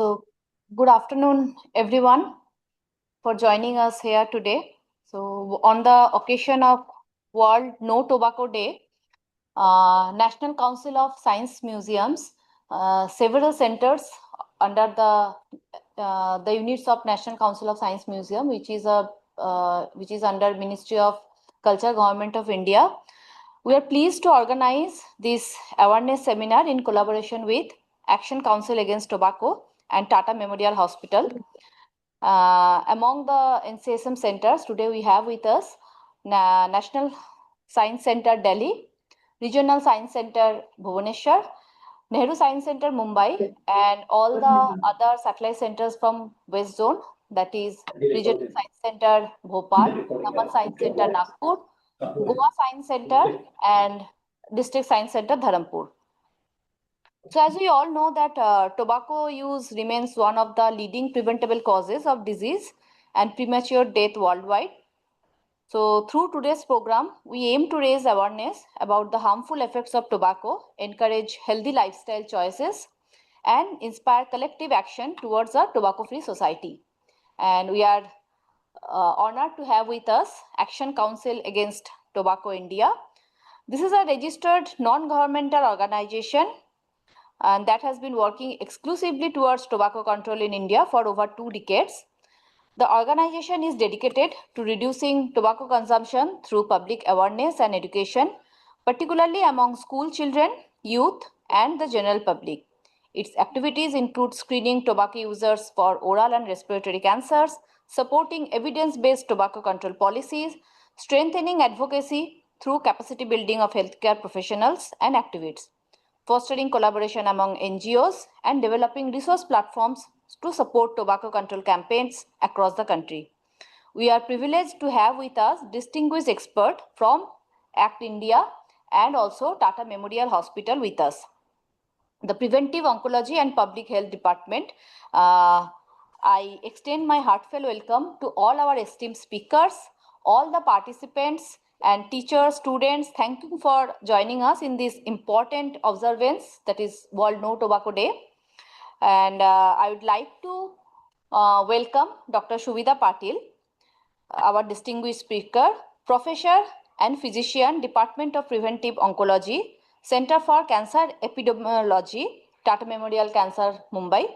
So, good afternoon, everyone, for joining us here today. So, on the occasion of World No Tobacco Day, National Council of Science Museums, several centers under the units of National Council of Science Museum, which is under Ministry of Culture, Government of India. We are pleased to organize this awareness seminar in collaboration with Action Council Against Tobacco and Tata Memorial Hospital. Among the NCSM centers, today we have with us National Science Centre Delhi, Regional Science Centre Bhubaneswar, Nehru Science Centre Mumbai, and all the other satellite centers from West Zone, that is Regional Science Centre Bhopal, Naman Science Centre Nagpur, Goa Science Centre, and District Science Centre Dharampur. So as we all know that tobacco use remains one of the leading preventable causes of disease and premature death worldwide. So through today's program, we aim to raise awareness about the harmful effects of tobacco, encourage healthy lifestyle choices, and inspire collective action towards a tobacco-free society. And we are honored to have with us Action Council Against Tobacco India. This is a registered non-governmental organization and that has been working exclusively towards tobacco control in India for over 2 decades. The organization is dedicated to reducing tobacco consumption through public awareness and education, particularly among school children, youth, and the general public. Its activities include screening tobacco users for oral and respiratory cancers, supporting evidence-based tobacco control policies, strengthening advocacy through capacity building of healthcare professionals and activists, fostering collaboration among NGOs, and developing resource platforms to support tobacco control campaigns across the country. We are privileged to have with us distinguished expert from ACT India and also Tata Memorial Hospital with us. The Preventive Oncology and Public Health Department. I extend my heartfelt welcome to all our esteemed speakers, all the participants and teachers, students. Thank you for joining us in this important observance, that is World No Tobacco Day. And I would like to welcome Dr. Subita Patil, our distinguished speaker, professor and physician, Department of Preventive Oncology, Center for Cancer Epidemiology, Tata Memorial Center, Mumbai.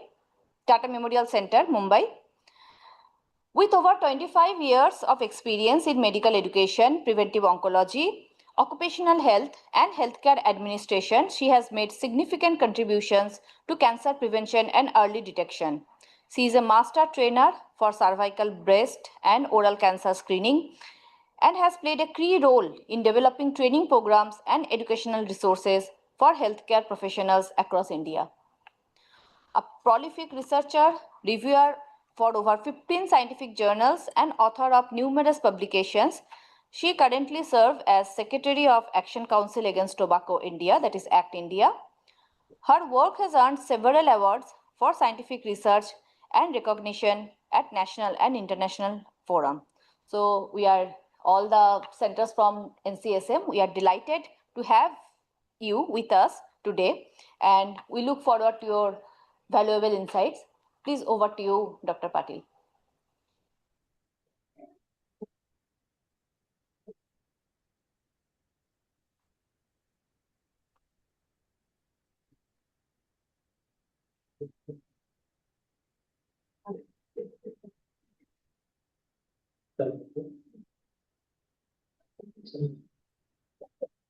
With over 25 years of experience in medical education, preventive oncology, occupational health, and healthcare administration, she has made significant contributions to cancer prevention and early detection. She is a master trainer for cervical, breast, and oral cancer screening and has played a key role in developing training programs and educational resources for healthcare professionals across India. A prolific researcher, reviewer for over 15 scientific journals and author of numerous publications, she currently serves as Secretary of Action Council Against Tobacco India, that is ACT India. Her work has earned several awards for scientific research and recognition at national and international forum. So we are all the centers from NCSM. We are delighted to have you with us today, and we look forward to your valuable insights. Please, over to you, Dr. Patil.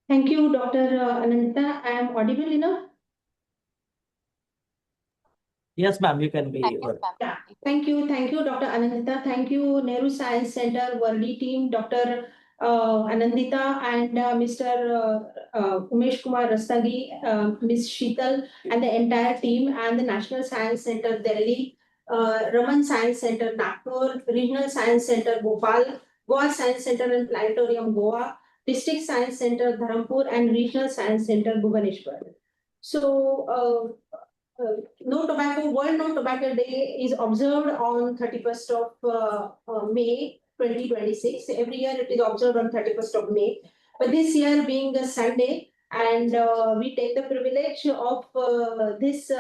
Thank you, Dr. Ananta. I am audible enough? Yes, ma'am, you can be. Yeah. Thank you, Dr. Anandita. Thank you, Nehru Science Centre Worli team, Dr. Anandita and Mr. Umesh Kumar Rastagi, Ms. Sheetal, and the entire team, and the National Science Centre Delhi, Raman Science Centre Nagpur, Regional Science Centre Bhopal, Goa Science Centre and Planetarium Goa, District Science Centre Dharampur, and Regional Science Centre Bhubaneswar. So, World No Tobacco Day is observed on 31st of May 2026. Every year it is observed on 31st of May. But this year being a Sunday, and we take the privilege of this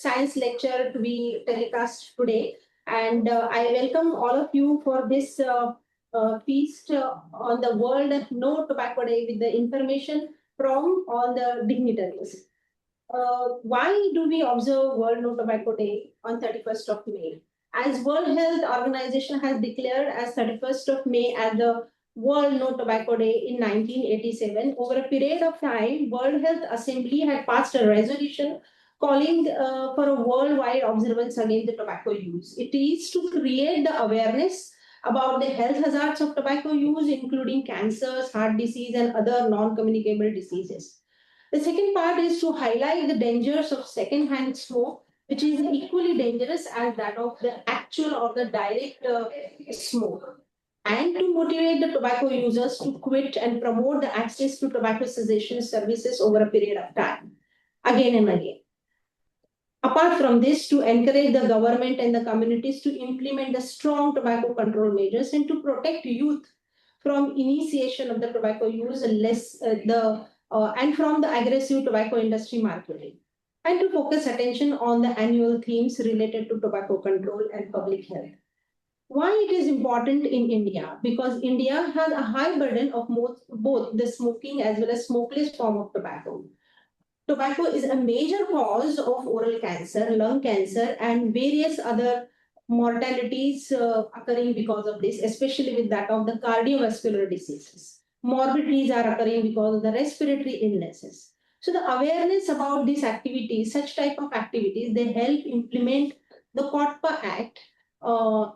science lecture to be telecast today. And I welcome all of you for this feast on the World No Tobacco Day with the information from all the dignitaries. Why do we observe World No Tobacco Day on 31st of May? As World Health Organization has declared as 31st of May as the World No Tobacco Day in 1987, over a period of time, World Health Assembly had passed a resolution calling for a worldwide observance against the tobacco use. It is to create the awareness about the health hazards of tobacco use, including cancers, heart disease, and other non-communicable diseases. The second part is to highlight the dangers of second-hand smoke, which is equally dangerous as that of the actual or the direct smoke, and to motivate the tobacco users to quit and promote the access to tobacco cessation services over a period of time, again and again. Apart from this, to encourage the government and the communities to implement the strong tobacco control measures and to protect youth from initiation of the tobacco use and from the aggressive tobacco industry marketing, and to focus attention on the annual themes related to tobacco control and public health. Why it is important in India? Because India has a high burden of both the smoking as well as smokeless form of tobacco. Tobacco is a major cause of oral cancer, lung cancer, and various other mortalities occurring because of this, especially with that of the cardiovascular diseases. Morbidities are occurring because of the respiratory illnesses. So the awareness about these activities, such type of activities, they help implement the COTPA Act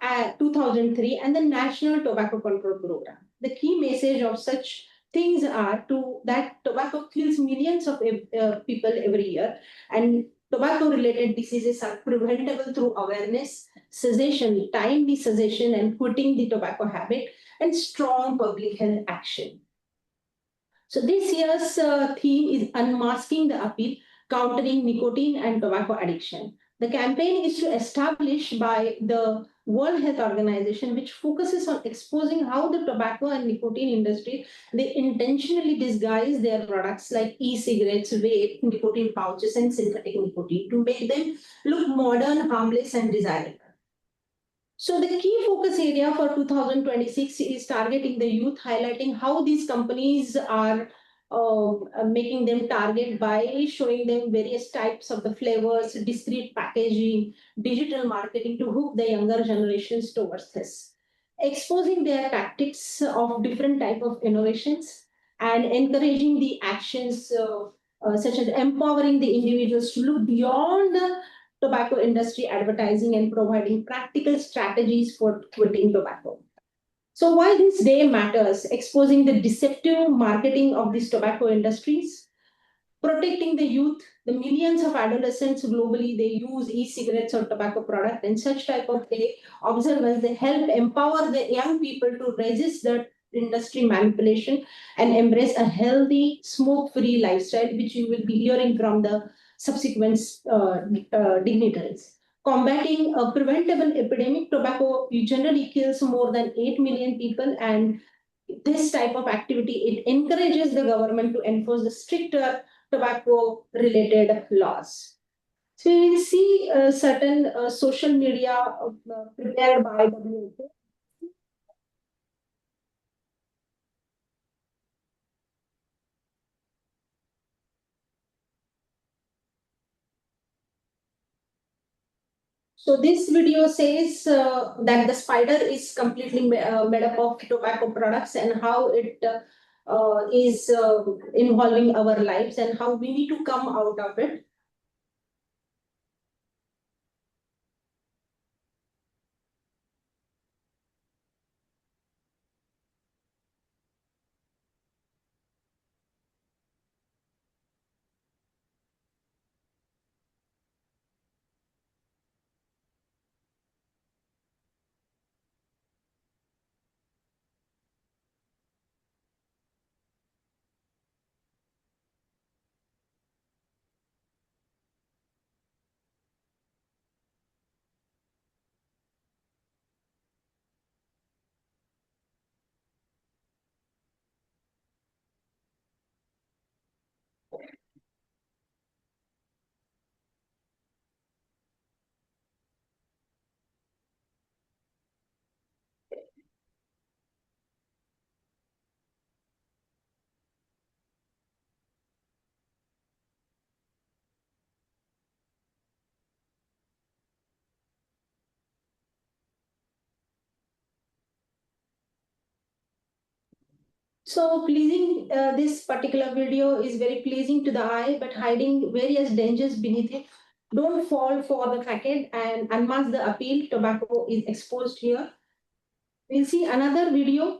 at 2003 and the National Tobacco Control Program. The key message of such things are to that tobacco kills millions of people every year, and tobacco related diseases are preventable through awareness, cessation, timely cessation, and quitting the tobacco habit, and strong public health action. So this year's theme is unmasking the appeal, countering nicotine and tobacco addiction. The campaign is to establish by the World Health Organization, which focuses on exposing how the tobacco and nicotine industry, they intentionally disguise their products like e-cigarettes, vape, nicotine pouches, and synthetic nicotine to make them look modern, harmless, and desirable. So the key focus area for 2026 is targeting the youth, highlighting how these companies are making them target by showing them various types of the flavors, discrete packaging, digital marketing to hook the younger generations towards this. Exposing their tactics of different type of innovations and encouraging the actions such as empowering the individuals to look beyond the tobacco industry advertising and providing practical strategies for quitting tobacco. So why this day matters, exposing the deceptive marketing of these tobacco industries, protecting the youth, the millions of adolescents globally, they use e-cigarettes or tobacco product, and such type of day observance, they help empower the young people to resist the industry manipulation and embrace a healthy, smoke-free lifestyle, which you will be hearing from the subsequent dignitaries. Combating a preventable epidemic, tobacco generally kills more than 8 million people, and this type of activity, it encourages the government to enforce the stricter tobacco related laws. So you will see certain social media prepared by WHO. So this video says that the spider is completely made up of tobacco products and how it is involving our lives and how we need to come out of it. So pleasing, this particular video is very pleasing to the eye, but hiding various dangers beneath it. Don't fall for the facade and unmask the appeal. Tobacco is exposed here. We'll see another video.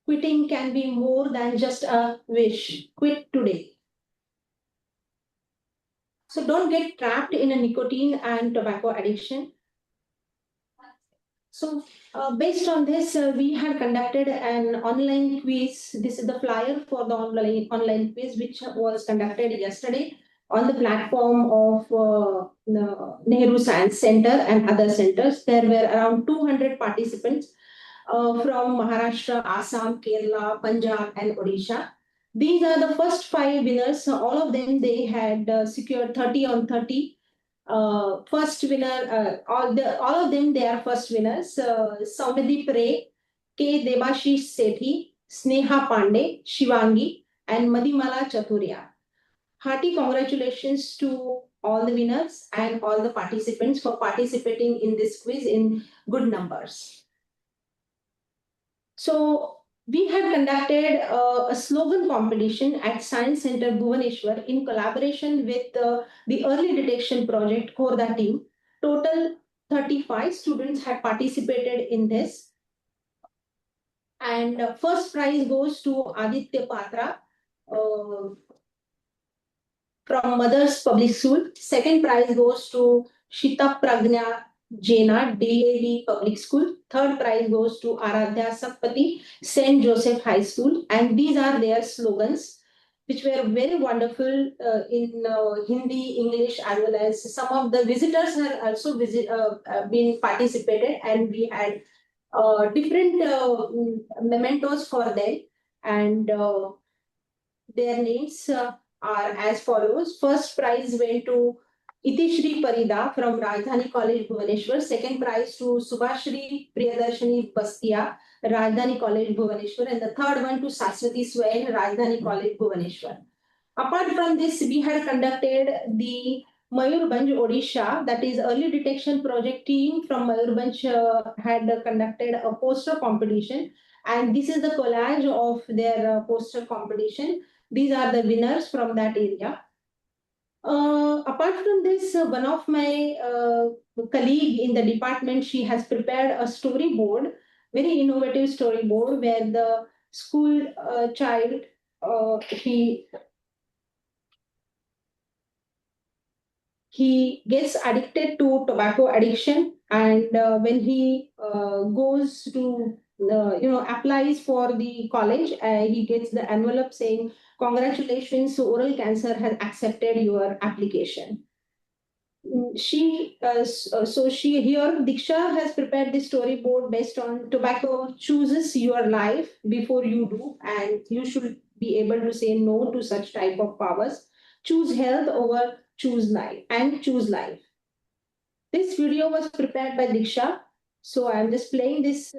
Quitting can be more than just a wish. Quit today. So don't get trapped in a nicotine and tobacco addiction. So based on this, we had conducted an online quiz. This is the flyer for the online quiz, which was conducted yesterday on the platform of the Nehru Science Centre and other centers. There were around 200 participants from Maharashtra, Assam, Kerala, Punjab, and Odisha. These are the first 5 winners. All of them, they had secured 30 on 30. First winner, all of them, they are first winners. Saumidi Pare, K. Debashish Sethi, Sneha Pandey, Shivangi, and Madhimala Chaturia. Hearty congratulations to all the winners and all the participants for participating in this quiz in good numbers. So we had conducted a slogan competition at Science Centre Bhubaneswar in collaboration with the Early Detection Project Korda team. Total 35 students had participated in this. And first prize goes to Aditya Patra from Mother's Public School. Second prize goes to Shita Pragna Jaina, DAV Public School. Third prize goes to Aradhya Sakpati, St. Joseph High School. And these are their slogans, which were very wonderful in Hindi, English, as well as some of the visitors have also been participated, and we had different mementos for them. And their names are as follows. First prize went to Itishri Parida from Rajdhani College, Bhubaneswar. Second prize to Subhashri Priyadarshini Bastia, Rajdhani College, Bhubaneswar. And the third one to Saswati Swain, Rajdhani College, Bhubaneswar. Apart from this, we had conducted the Mayurbanj Odisha, that is early detection project team from Mayurbanj had conducted a poster competition. And this is the collage of their poster competition. These are the winners from that area. Apart from this, one of my colleague in the department, she has prepared a storyboard, very innovative storyboard, where the school child, he gets addicted to tobacco addiction, and when he goes to applies for the college, he gets the envelope saying, congratulations, oral cancer has accepted your application. She here, Diksha has prepared the storyboard based on tobacco chooses your life before you do, and you should be able to say no to such type of powers. Choose health over choose life and choose life. This video was prepared by Diksha, so I'm just playing this.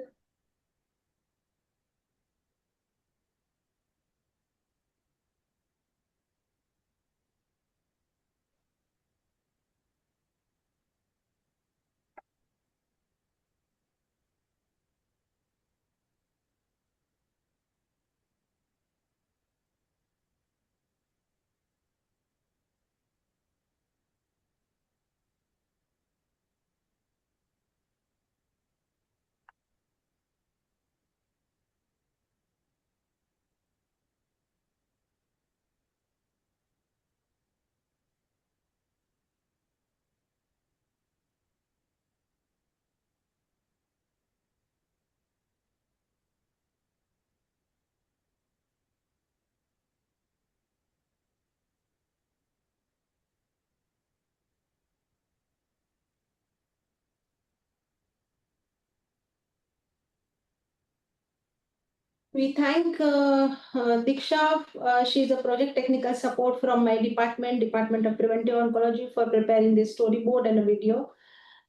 We thank Diksha. She is a project technical support from my department, Department of Preventive Oncology, for preparing this storyboard and a video.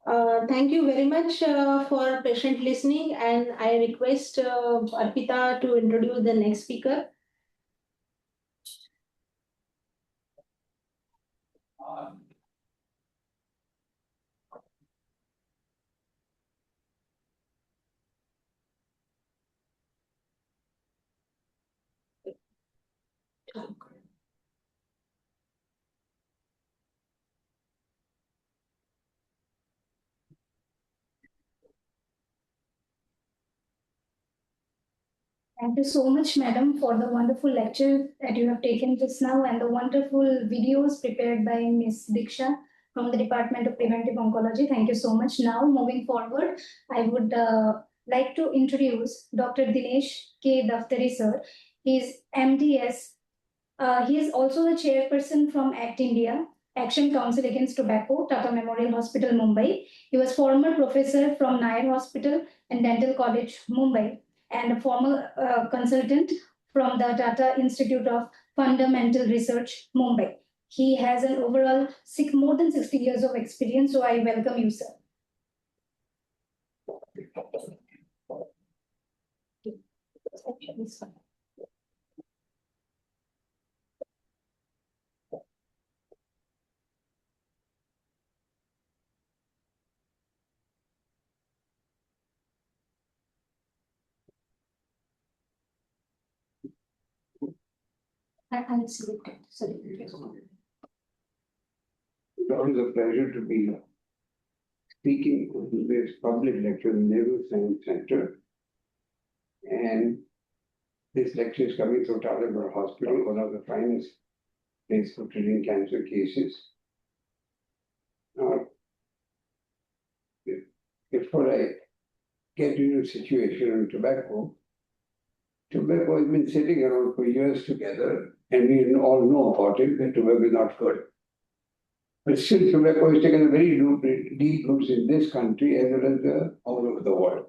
Thank you very much for patient listening, and I request Arpita to introduce the next speaker. Thank you so much, madam, for the wonderful lecture that you have taken just now and the wonderful videos prepared by Ms. Diksha from the Department of Preventive Oncology. Thank you so much. Now, moving forward, I would like to introduce Dr. Dinesh K. Daftary, sir. He is MDS. He is also the chairperson from ACT India, Action Council Against Tobacco, Tata Memorial Hospital, Mumbai. He was former professor from Nair Hospital and Dental College, Mumbai, and a former consultant from the Tata Institute of Fundamental Research, Mumbai. He has an overall more than 60 years of experience, so I welcome you, sir. I'll select it. Sorry. It's always a pleasure to be speaking in this public lecture in Nehru Science Centre. And this lecture is coming from Tata Hospital, one of the finest places for treating cancer cases. Before I get into the situation on tobacco has been sitting around for years together, and we all know about it, that tobacco is not good. But still, tobacco has taken a very deep roots in this country as well as all over the world.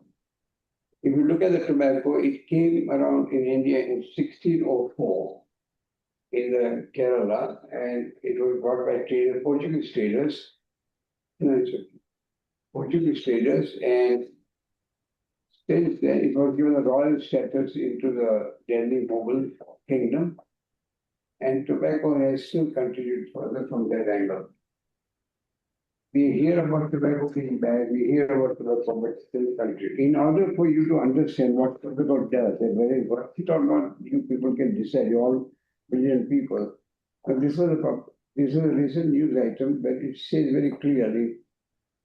If you look at the tobacco, it came around in India in 1604 in the Kerala, and it was brought by Portuguese traders. Portuguese traders, and since then it was given a royal status into the Delhi Mughal kingdom, and tobacco has still continued further from that angle. We hear about tobacco being bad, we hear about tobacco, but still continue. In order for you to understand what tobacco does and whether it works it or not, you people can decide, you're all brilliant people. But this was a recent news item, but it says very clearly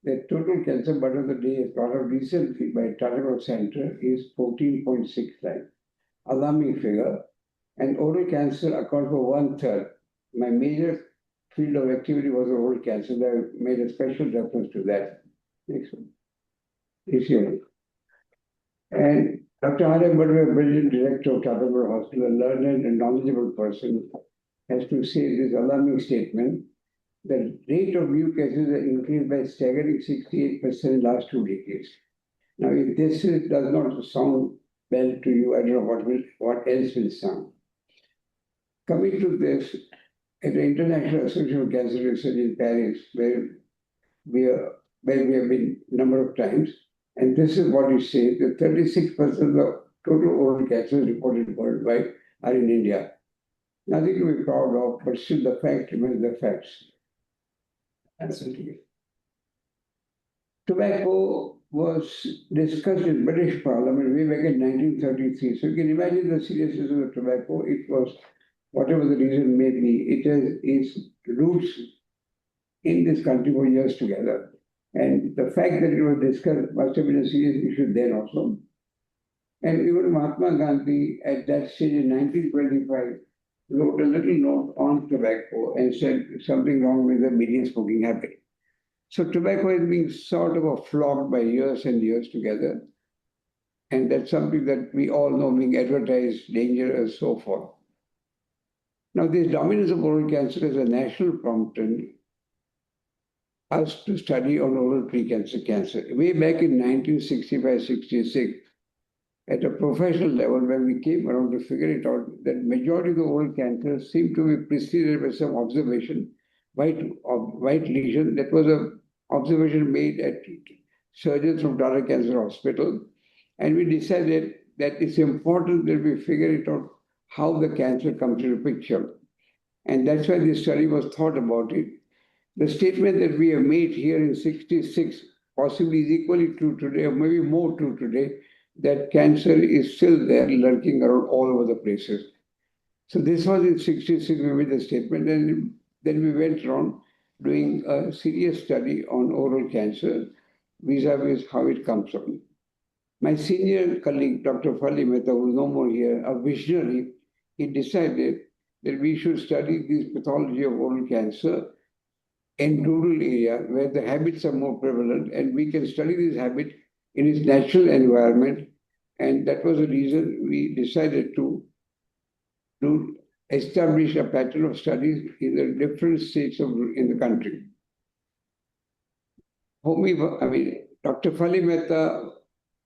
that total cancer burden of the day as brought out recently by Tata Centre is 14.6 times. Alarming figure. And oral cancer accounts for 1/3. My major field of activity was oral cancer. I made a special reference to that. Next one. This year. And Dr. R.M. Badwe, brilliant director of Tata Hospital, a learned and knowledgeable person, has to say this alarming statement. The rate of new cases has increased by staggering 68% in the last 2 decades. Now, if this does not sound well to you, I don't know what else will sound. Coming to this, at the International Association of Cancer Research in Paris, where we have been a number of times, and this is what it says, that 36% of the total oral cancers reported worldwide are in India. Nothing to be proud of, but still the fact remains the facts. Absolutely. Tobacco was discussed in British Parliament way back in 1933. So you can imagine the seriousness of the tobacco. It was, whatever the reason may be, it has its roots in this country for years together. And the fact that it was discussed must have been a serious issue then also. And even Mahatma Gandhi, at that stage in 1925, wrote a little note on tobacco and said something wrong with the median smoking habit. So tobacco is being sort of flogged by years and years together. And that's something that we all know being advertised, dangerous, so forth. Now, this dominance of oral cancer is a national prompted us to study on oral pre-cancer cancer. Way back in 1965-66, at a professional level, when we came around to figure it out, that majority of the oral cancers seemed to be preceded by some observation, white lesion that was a observation made at surgeons from Tata Cancer Hospital. And we decided that it's important that we figure it out how the cancer comes into picture. And that's why this study was thought about it. The statement that we have made here in 66 possibly is equally true today, or maybe more true today, that cancer is still there lurking around all over the places. So this was in 66 we made the statement, and then we went around doing a serious study on oral cancer vis-a-vis how it comes on. My senior colleague, Dr. Fali Mehta, who is no more here, a visionary, he decided that we should study this pathology of oral cancer in rural area where the habits are more prevalent, and we can study this habit in its natural environment. And that was the reason we decided to establish a pattern of studies in the different states in the country. Dr. Fali Mehta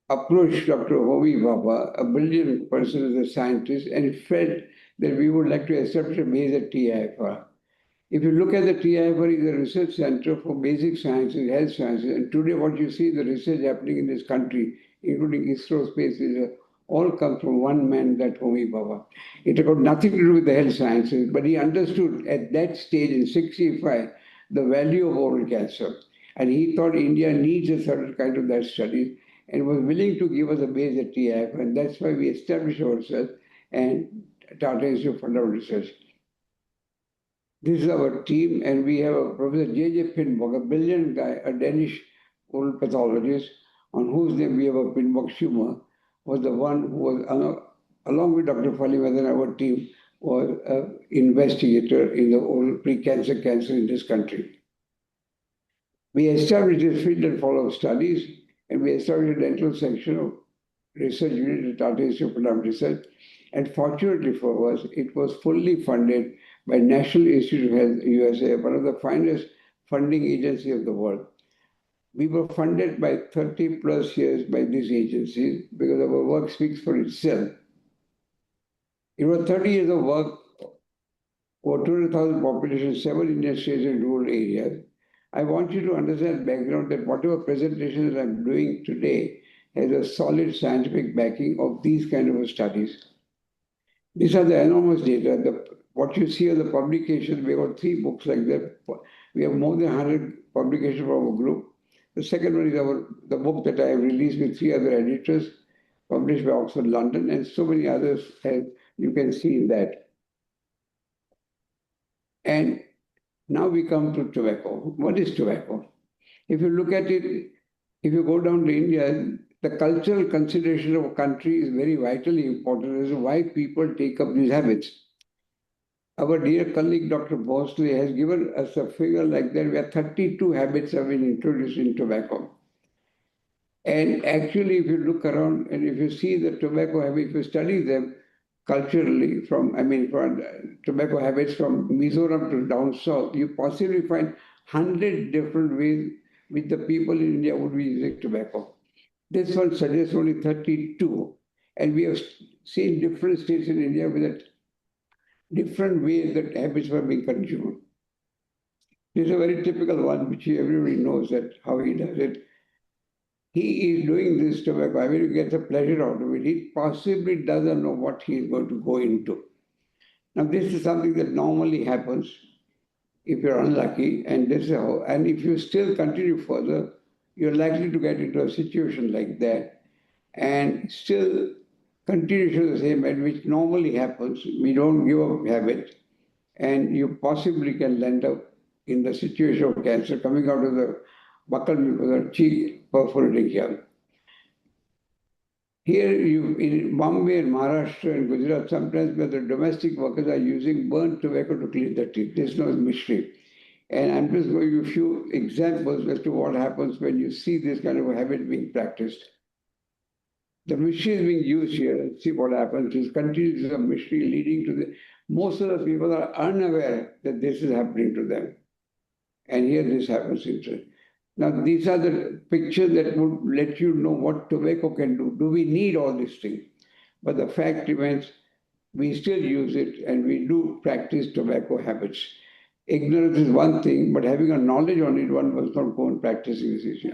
approached Dr. Homi Bhabha, a brilliant person as a scientist, and felt that we would like to establish a base at TIFR. If you look at the TIFR, is a research center for basic sciences, health sciences, and today what you see, the research happening in this country, including ISRO space, all comes from one man, that Homi Bhabha. It had got nothing to do with the health sciences, but he understood at that stage in 65 the value of oral cancer. And he thought India needs a certain kind of that study and was willing to give us a base at TIF, and that's why we established ourselves and Tata Institute of Fundamental Research. This is our team, and we have a Professor J.J. Pinbock, a brilliant guy, a Danish oral pathologist, on whose name we have a Pinbock tumor, was the one who was, along with Dr. Fali Mehta and our team, was an investigator in the oral pre-cancer cancer in this country. We established this field and follow-up studies, and we established a dental section of research unit at Tata Institute of Fundamental Research. And fortunately for us, it was fully funded by National Institute of Health, USA, one of the finest funding agencies of the world. We were funded by 30 plus years by these agencies because our work speaks for itself. It was 30 years of work, over 200,000 population, 7 Indian states and rural areas. I want you to understand background that whatever presentations I'm doing today has a solid scientific backing of these kind of studies. These are the enormous data. What you see are the publications. We have 3 books like that. We have more than 100 publications from our group. The second one is the book that I have released with 3 other editors, published by Oxford, London, and so many others, as you can see in that. And now we come to tobacco. What is tobacco? If you look at it, if you go down to India, the cultural consideration of a country is very vitally important as to why people take up these habits. Our dear colleague Dr. Bosley has given us a figure like that where 32 habits have been introduced in tobacco. And actually, if you look around and if you see the tobacco habits, if you study them culturally from tobacco habits from Mizoram to down south, you possibly find 100 different ways which the people in India would be using tobacco. This one suggests only 32. And we have seen different states in India with different ways that habits were being consumed. This is a very typical one, which everybody knows that how he does it. He is doing this tobacco. I mean, he gets a pleasure out of it. He possibly doesn't know what he is going to go into. Now, this is something that normally happens if you're unlucky, and this is how. And if you still continue further, you're likely to get into a situation like that, and still continue to the same way, which normally happens. We don't give up habit, and you possibly can end up in the situation of cancer coming out of the buccal mucosa, cheek perforating here. Here in Bombay and Maharashtra and Gujarat, sometimes where the domestic workers are using burnt tobacco to clean the teeth. There's no mystery. And I'm just going to give you a few examples as to what happens when you see this kind of a habit being practiced. The mystery is being used here. See what happens. This continues a mystery leading to the... Most of the people are unaware that this is happening to them. And here this happens. Now, these are the pictures that would let you know what tobacco can do. Do we need all these things? But the fact remains, we still use it and we do practice tobacco habits. ignorance is one thing, but having a knowledge on it, one must not go and practicing this issue.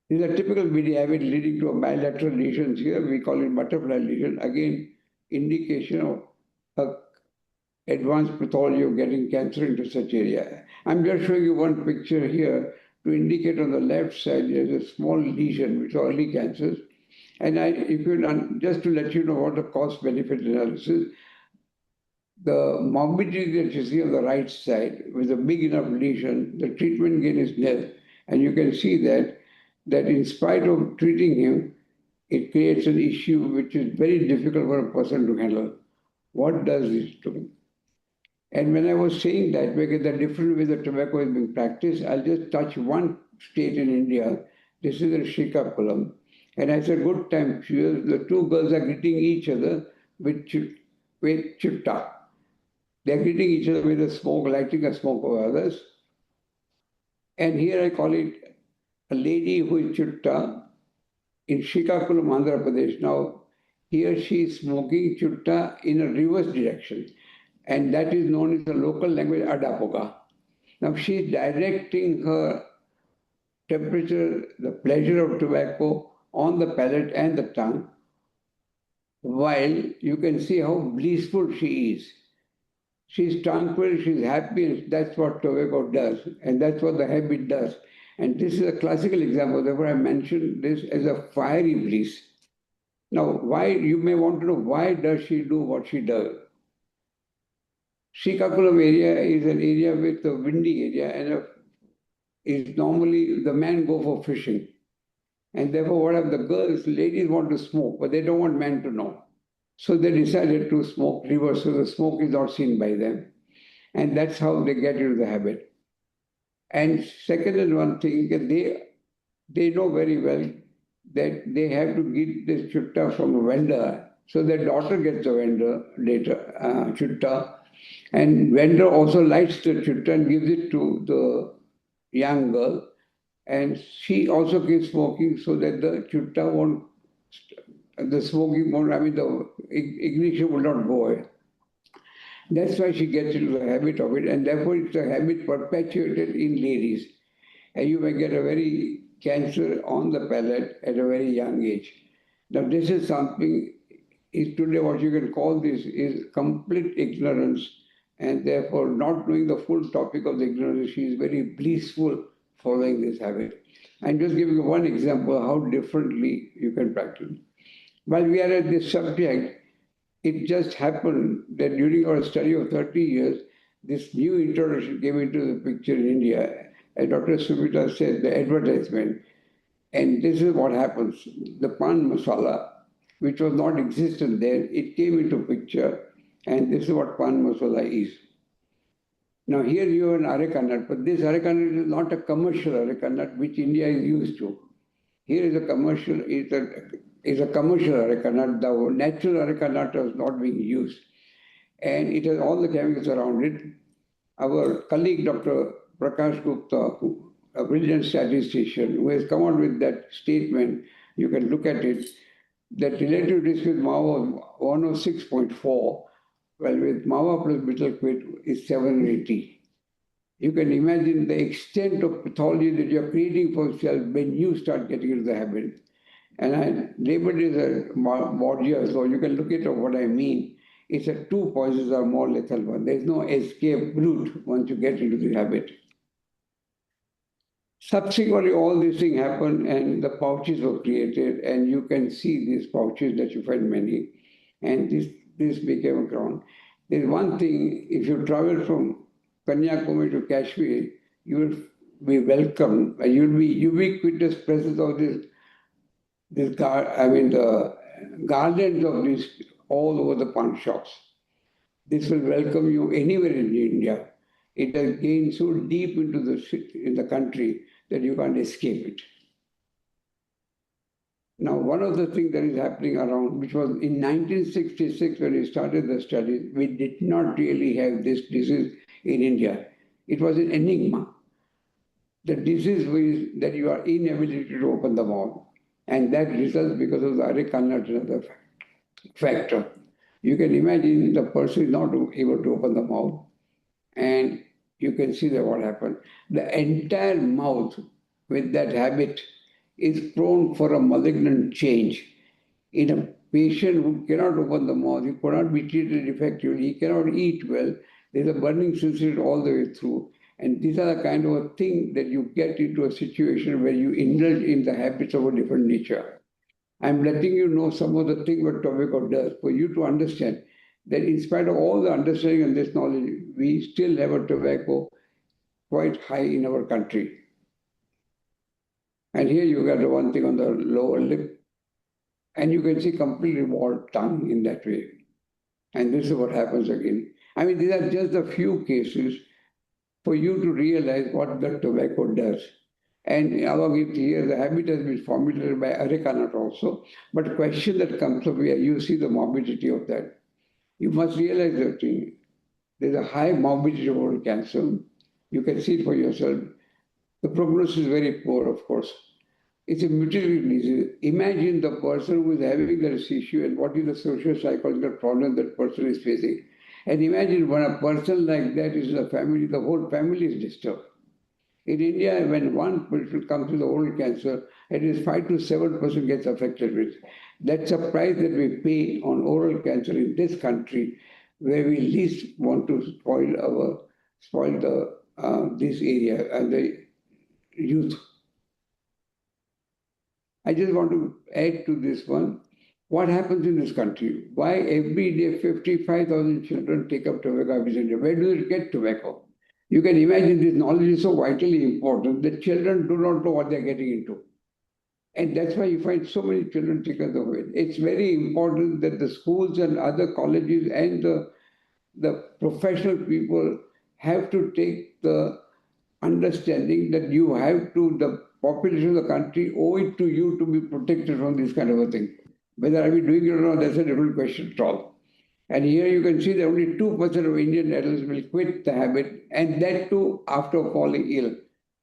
This is a typical BD habit leading to a bilateral lesions. Here we call it butterfly lesion. Again, indication of a advanced pathology of getting cancer into such area. I'm just showing you one picture here to indicate on the left side there's a small lesion which are early cancers. And just to let you know what the cost-benefit analysis, the morbidity that you see on the right side with a big enough lesion, the treatment gain is nil. And you can see that in spite of treating him, it creates an issue which is very difficult for a person to handle. What does this do? And when I was saying that, because the different way the tobacco is being practiced, I'll just touch one state in India. This is in Srikakulam. And I said, good time, the two girls are greeting each other with chutta. They're greeting each other with a smoke, lighting a smoke of others. And here I call it a lady who is chutta in Srikakulam, Andhra Pradesh. Now, here she is smoking chutta in a reverse direction. And that is known in the local language adapoga. Now she is directing her temperature, the pleasure of tobacco on the palate and the tongue, while you can see how blissful she is. She's tranquil, she's happy, and that's what tobacco does, and that's what the habit does. And this is a classical example, therefore I mentioned this as a fiery bliss. Now, why, you may want to know, why does she do what she does? Srikakulam area is an area with a windy area, and is normally the men go for fishing. And therefore, what have the girls, ladies want to smoke, but they don't want men to know. So they decided to smoke reverse, so the smoke is not seen by them. And that's how they get into the habit. And second is one thing, they know very well that they have to get this chutta from a vendor. So their daughter gets the vendor later, chutta. And vendor also lights the chutta and gives it to the young girl. And she also keeps smoking so that the chutta won't, the smoking won't, the ignition will not go away. That's why she gets into the habit of it. And therefore, it's a habit perpetuated in ladies. And you may get a very cancer on the palate at a very young age. Now, this is something, is today what you can call this is complete ignorance, and therefore not knowing the full topic of the ignorance. She is very blissful following this habit. I'm just giving you one example how differently you can practice. While we are at this subject, it just happened that during our study of 30 years, this new introduction came into the picture in India. As Dr. Subita said, the advertisement. And this is what happens. The pan masala, which was not existent there, it came into picture. And this is what pan masala is. Now here you have an areca nut, but this areca nut is not a commercial areca nut which India is used to. Here is a commercial, is a commercial areca nut. The natural areca nut is not being used. And it has all the chemicals around it. Our colleague, Dr. Prakash Gupta, a brilliant statistician, who has come out with that statement, you can look at it, that relative risk with MAVA 106.4, well, with MAVA plus Bitalquit is 780. You can imagine the extent of pathology that you're creating for yourself when you start getting into the habit. And I labeled it as Borgia, so you can look at what I mean. It's a two poisons are more lethal one. There's no escape route once you get into the habit. Subsequently, all these things happened and the pouches were created, and you can see these pouches that you find many, and this became a crown. There's one thing, if you travel from Kanyakumari to Kashmir, you will be welcomed, you'll be ubiquitous presence of the gardens of these all over the pawn shops. This will welcome you anywhere in India. It has gained so deep into the country that you can't escape it. Now, one of the things that is happening around, which was in 1966 when we started the study, we did not really have this disease in India. It was an enigma. The disease was that you are inability to open the mouth. And that results because of the areca nut and other factor. You can imagine the person is not able to open the mouth. And you can see that what happened. The entire mouth with that habit is prone for a malignant change. In a patient who cannot open the mouth, he cannot be treated effectively, he cannot eat well, there's a burning sensation all the way through. And these are the kind of a thing that you get into a situation where you indulge in the habits of a different nature. I'm letting you know some of the things what tobacco does for you to understand that in spite of all the understanding and this knowledge, we still have a tobacco quite high in our country. And here you got the one thing on the lower lip, and you can see completely walled tongue in that way. And this is what happens again. I mean, these are just a few cases for you to realize what the tobacco does. And along with here, the habit has been formulated by Areca nut also. But the question that comes up here, you see the morbidity of that. You must realize that there's a high morbidity of oral cancer. You can see it for yourself. The prognosis is very poor, of course. It's a mutated disease. Imagine the person who is having this issue and what is the socio-psychological problem that person is facing. And imagine when a person like that is in a family, the whole family is disturbed. In India, when one person comes with oral cancer, at least 5 to 7% gets affected with. That's a price that we pay on oral cancer in this country, where we least want to spoil this area and the youth. I just want to add to this one. What happens in this country? Why every day 55,000 children take up tobacco abuse in India? Where do they get tobacco? You can imagine this knowledge is so vitally important that children do not know what they're getting into. And that's why you find so many children taken away. It's very important that the schools and other colleges and the professional people have to take the understanding that you have to, the population of the country owe it to you to be protected from this kind of a thing. Whether I be doing it or not, that's a different question at all. And here you can see that only 2% of Indian adults will quit the habit, and that too after falling ill.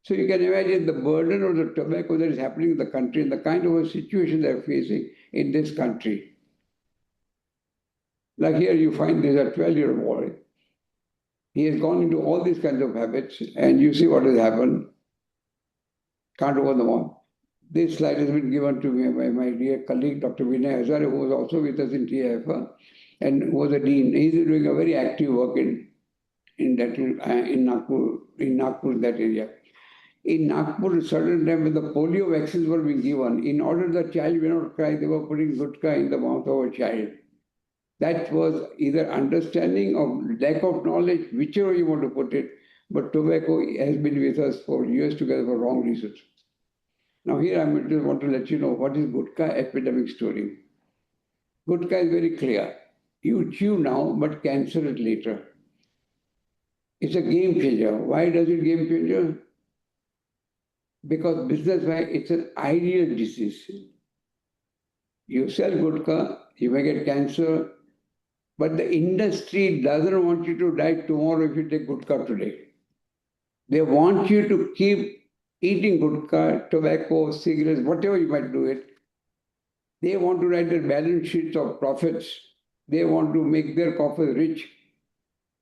So you can imagine the burden of the tobacco that is happening in the country and the kind of a situation they're facing in this country. Like here you find there's a 12-year-old boy. He has gone into all these kinds of habits, and you see what has happened. Can't open the mouth. This slide has been given to me by my dear colleague, Dr. Vinay Hazare, who was also with us in TIFA and was a dean. He's doing a very active work in Nagpur, that area. In Nagpur, at a certain time when the polio vaccines were being given, in order the child will not cry, they were putting gutka in the mouth of a child. That was either understanding or lack of knowledge, whichever you want to put it, but tobacco has been with us for years together for wrong reasons. Now here I just want to let you know what is gutka epidemic story. Gutka is very clear. You chew now, but cancer it later. It's a game changer. Why does it game changer? Because business-wise, it's an ideal disease. You sell gutka, you may get cancer, but the industry doesn't want you to die tomorrow if you take gutka today. They want you to keep eating gutka, tobacco, cigarettes, whatever you might do it. They want to write their balance sheets of profits. They want to make their coffers rich.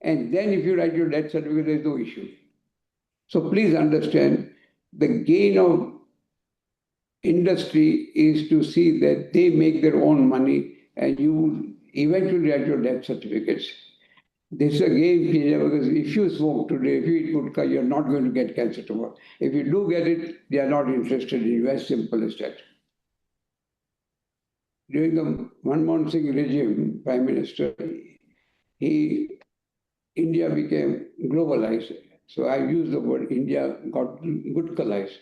And then if you write your death certificate, there's no issue. So please understand, the gain of industry is to see that they make their own money and you eventually write your death certificates. This is a game changer because if you smoke today, if you eat gutka, you're not going to get cancer tomorrow. If you do get it, they are not interested in you. As simple as that. During the Manmohan Singh regime, Prime Minister, India became globalized. So I use the word India got gutkalized.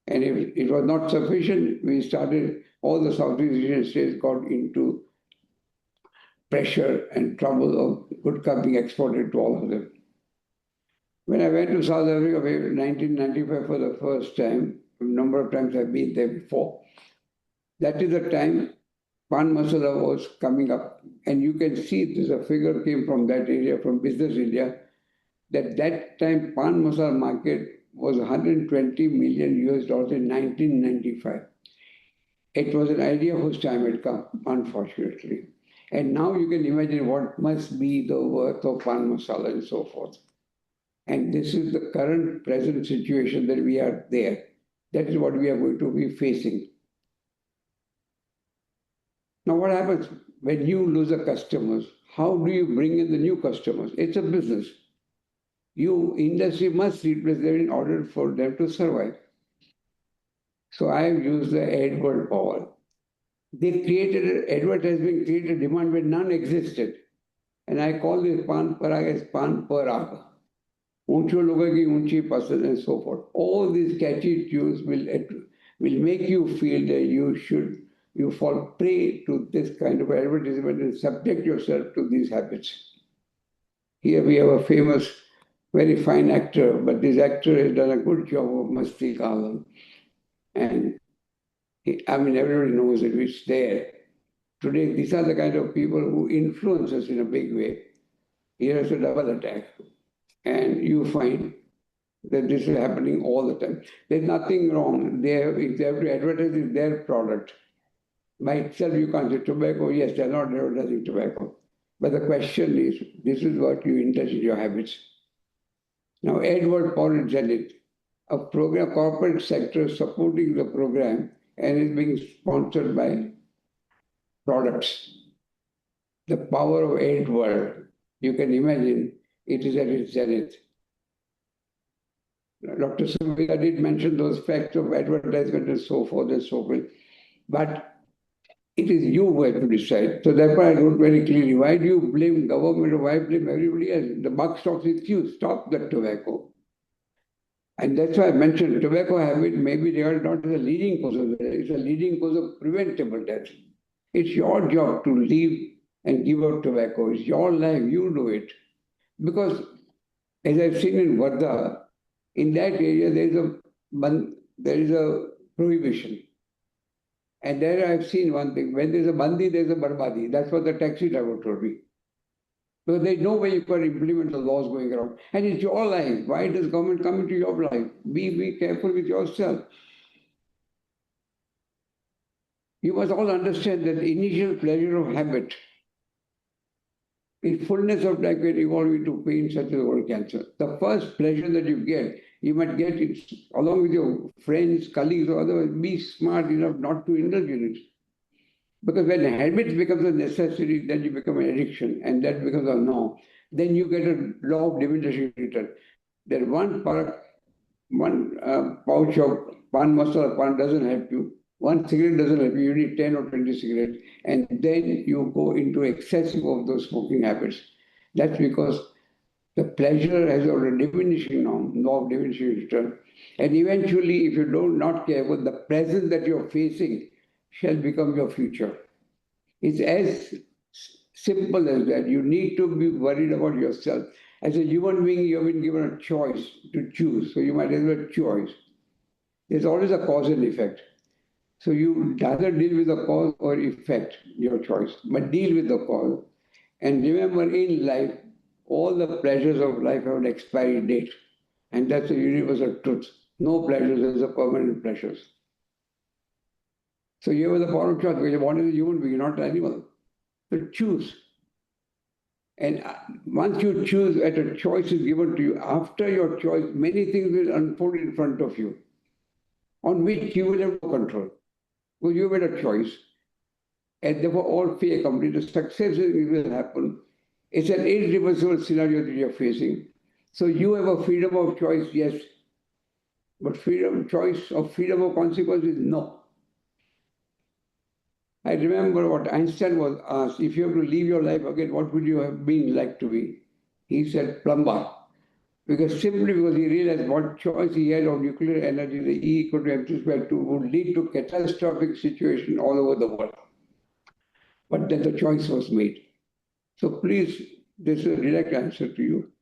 And if it was not sufficient, we started, all the Southeast Asian states got into pressure and trouble of gutka being exported to all of them. When I went to South Africa in 1995 for the first time, a number of times I've been there before, that is the time pan masala was coming up. And you can see this, a figure came from that area, from Business India, that time pan masala market was 120 million US dollars in 1995. It was an idea whose time had come, unfortunately. And now you can imagine what must be the worth of pan masala and so forth. And this is the current present situation that we are there. That is what we are going to be facing. Now, what happens when you lose the customers? How do you bring in the new customers? It's a business. Industry must replace them in order for them to survive. So I have used the Edward Powell. Advertising created demand when none existed. And I call this pan parag as pan parag. Uncho logo ki unchi pasand and so forth. All these catchy tunes will make you feel that you fall prey to this kind of advertisement and subject yourself to these habits. Here we have a famous, very fine actor, but this actor has done a good job of Masti Kalam. And everybody knows it, it's there. Today, these are the kind of people who influence us in a big way. Here is a double attack. And you find that this is happening all the time. There's nothing wrong. If they have to advertise their product, by itself you can't say tobacco. Yes, they're not advertising tobacco. But the question is, this is what you indulge in your habits. Now, Edward Powell said it. A program, corporate sector supporting the program and is being sponsored by products. The power of Edward, you can imagine, it is at its zenith. Dr. Savita did mention those facts of advertisement and so forth and so forth. But it is you who have to decide. So therefore I wrote very clearly, why do you blame government or why blame everybody else? The buck stops with you. Stop the tobacco. And that's why I mentioned tobacco habit may be regarded not as a leading cause of death, it's a leading cause of preventable death. It's your job to leave and give up tobacco. It's your life, you do it. Because as I've seen in Varda, in that area there is a prohibition. And there I've seen one thing, when there's a bandi, there's a barbadi. That's what the taxi driver told me. So there's no way you can implement the laws going around. And it's your life. Why does government come into your life? Be careful with yourself. You must all understand that the initial pleasure of habit, in fullness of time, can evolve into pain such as oral cancer. The first pleasure that you might get it along with your friends, colleagues, or otherwise. Be smart enough not to indulge in it. Because when habits becomes a necessity, then you become an addiction, and that becomes a norm. Then you get a law of diminishing return. That one pouch of pan masala pan doesn't help you. One cigarette doesn't help you. You need 10 or 20 cigarettes. And then you go into excessive of those smoking habits. That's because the pleasure has a diminishing norm, law of diminishing return. And eventually, if you not careful, the present that you're facing shall become your future. It's as simple as that. You need to be worried about yourself. As a human being, you have been given a choice to choose. So you might as well choose. There's always a cause and effect. So you either deal with the cause or effect, your choice, but deal with the cause. And remember, in life, all the pleasures of life have an expiry date. And that's a universal truth. No pleasures are permanent pleasures. So you have the power of choice, because you want to be a human being, not an animal. So choose. And once you choose, and a choice is given to you, after your choice, many things will unfold in front of you, on which you will have no control. Because you made a choice. And therefore, all fate accomplished. The success will happen. It's an irreversible scenario that you're facing. So you have a freedom of choice, yes. But freedom of consequences, no. I remember what Einstein was asked, if you have to live your life again, what would you have been like to be? He said, plumber. Simply because he realized what choice he had of nuclear energy, the E equal to mc squared 2, would lead to catastrophic situation all over the world. But then the choice was made. So please, this is a direct answer to you.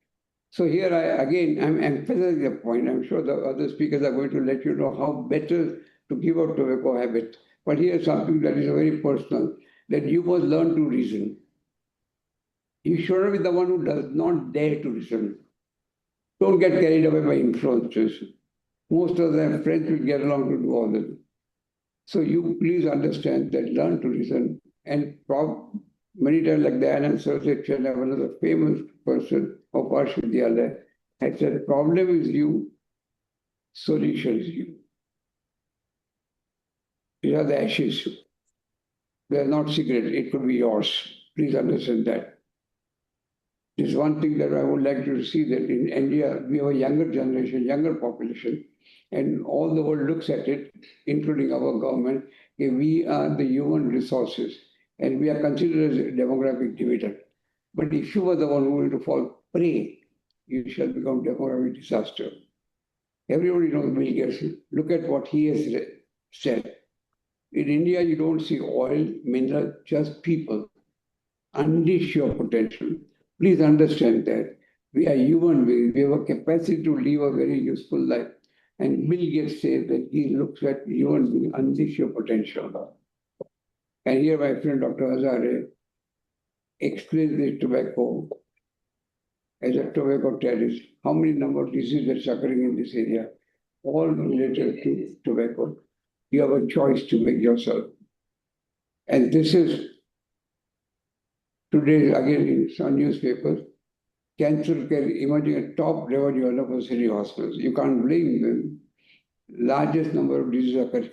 So here I'm emphasizing the point. I'm sure the other speakers are going to let you know how better to give up tobacco habit. But here's something that is very personal, that you must learn to reason. You should not be the one who does not dare to reason. Don't get carried away by influences. Most of them friends will get along to do all this. So you please understand that learn to reason. And many times, like Dayanand Saraswati, another famous person of Vidyalaya, I said, problem is you, solution is you. These are the ashes. They are not secret. It could be yours. Please understand that. There's one thing that I would like to see, that in India, we have a younger generation, younger population, and all the world looks at it, including our government. We are the human resources, and we are considered as a demographic dividend. But if you are the one who is to fall prey, you shall become demographic disaster. Everybody knows Bill Gates. Look at what he has said. In India, you don't see oil, mineral, just people. Unleash your potential. Please understand that we are human beings. We have a capacity to live a very useful life. And Bill Gates says that he looks at human beings, unleash your potential. And here my friend Dr. Hazare explains the tobacco as a tobacco terrorist. How many number of diseases are occurring in this area? All related to tobacco. You have a choice to make yourself. And this is today, again, in some newspapers, cancer care emerging at top revenue earner for city hospitals. You can't blame them. Largest number of diseases occur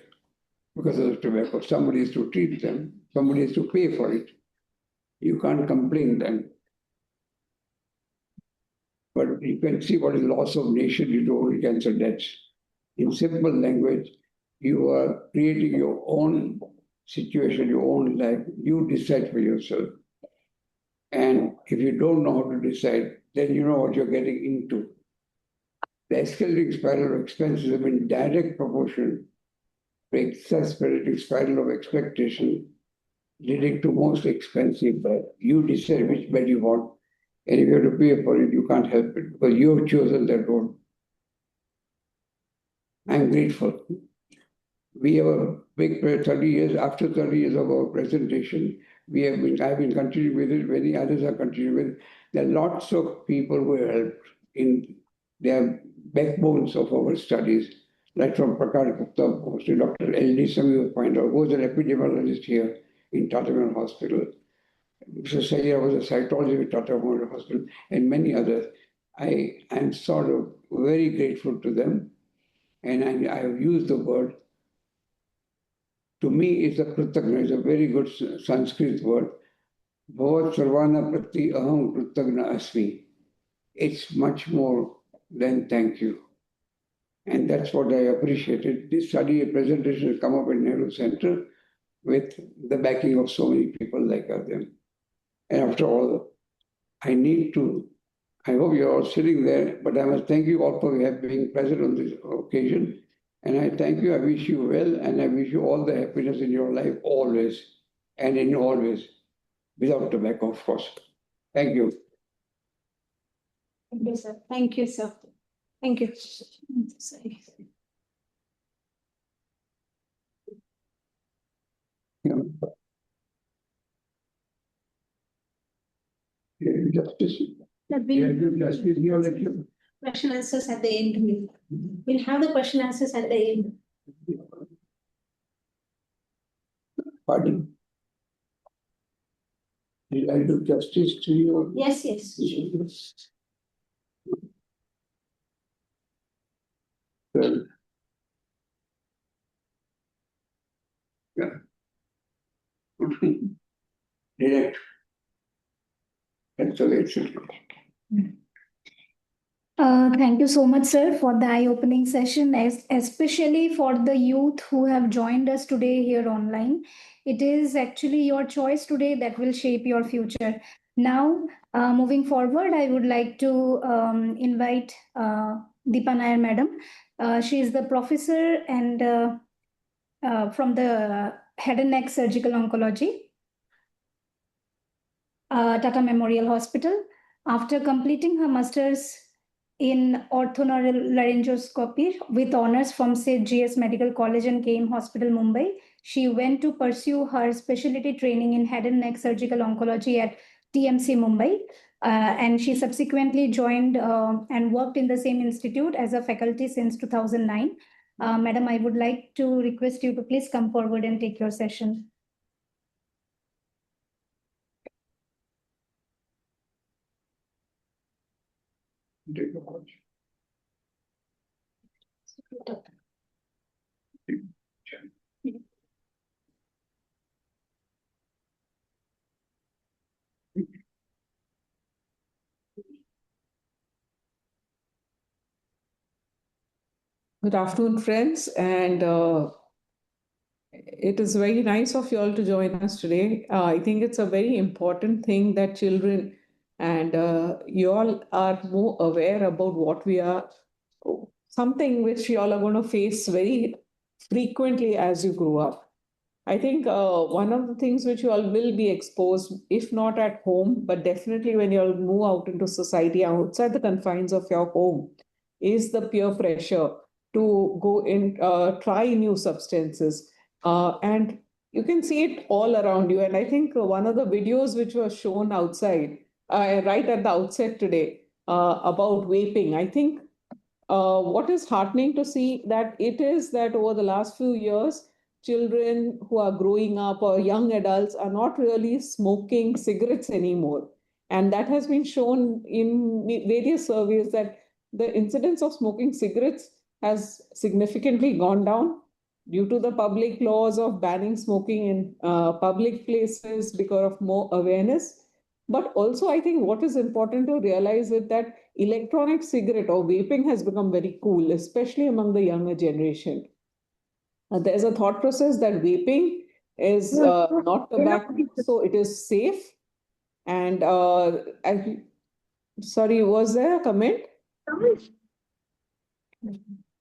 because of the tobacco. Somebody has to treat them. Somebody has to pay for it. You can't complain them. But you can see what is loss of nation due to cancer deaths. In simple language, you are creating your own situation, your own life. You decide for yourself. And if you don't know how to decide, then you know what you're getting into. The escalating spiral of expenses have been direct proportion to exasperating spiral of expectation, leading to most expensive bed. You decide which bed you want, and if you have to pay for it, you can't help it because you have chosen that road. I'm grateful. We have a big 30 years, after 30 years of our presentation, I've been continuing with it, many others are continuing with it. There are lots of people who have helped in their backbones of our studies, like from Prakash Gupta to Dr. L.D. Sami will point out, who was an epidemiologist here in Tata Hospital. Mr. Sayyar was a cytologist at Tata Hospital, and many others. I am sort of very grateful to them, and I have used the word. To me, it's a kritagna, it's a very good Sanskrit word. Bhavat sarvana prati aham kritagna asmi. It's much more than thank you. And that's what I appreciated. This study presentation has come up in Nehru Centre with the backing of so many people like them. And after all, I hope you're all sitting there, but I must thank you all for being present on this occasion. And I thank you, I wish you well, and I wish you all the happiness in your life always, and in always, without tobacco, of course. Thank you. Thank you, sir. Thank you, sir. Thank you. Justice. Justice, your lecture. Question answers at the end. We'll have the question answers at the end. Pardon? Did I do justice to you? Yes, yes. Well, yeah. Direct. That's all it should be. Thank you so much, sir, for the eye-opening session, especially for the youth who have joined us today here online. It is actually your choice today that will shape your future. Now, moving forward, I would like to invite Deepa Nair, madam. She is the professor and from the Head and Neck Surgical Oncology, Tata Memorial Hospital. After completing her master's in ortholaryngoscopy with honors from St. G.S. Medical College and KM Hospital, Mumbai, she went to pursue her specialty training in head and neck surgical oncology at TMC, Mumbai. And she subsequently joined and worked in the same institute as a faculty since 2009. Madam, I would like to request you to please come forward and take your session. Take a watch. Good afternoon, friends, and it is very nice of you all to join us today. I think it's a very important thing that children and you all are more aware about what we are, something which you all are going to face very frequently as you grow up. I think one of the things which you all will be exposed, if not at home, but definitely when you all move out into society outside the confines of your home, is the peer pressure to go in, try new substances. And you can see it all around you. And I think one of the videos which was shown outside, right at the outset today, about vaping, I think what is heartening to see that it is that over the last few years, children who are growing up or young adults are not really smoking cigarettes anymore. And that has been shown in various surveys that the incidence of smoking cigarettes has significantly gone down due to the public laws of banning smoking in public places because of more awareness. But also, I think what is important to realize is that electronic cigarette or vaping has become very cool, especially among the younger generation. There's a thought process that vaping is not tobacco, so it is safe. And sorry, was there a comment?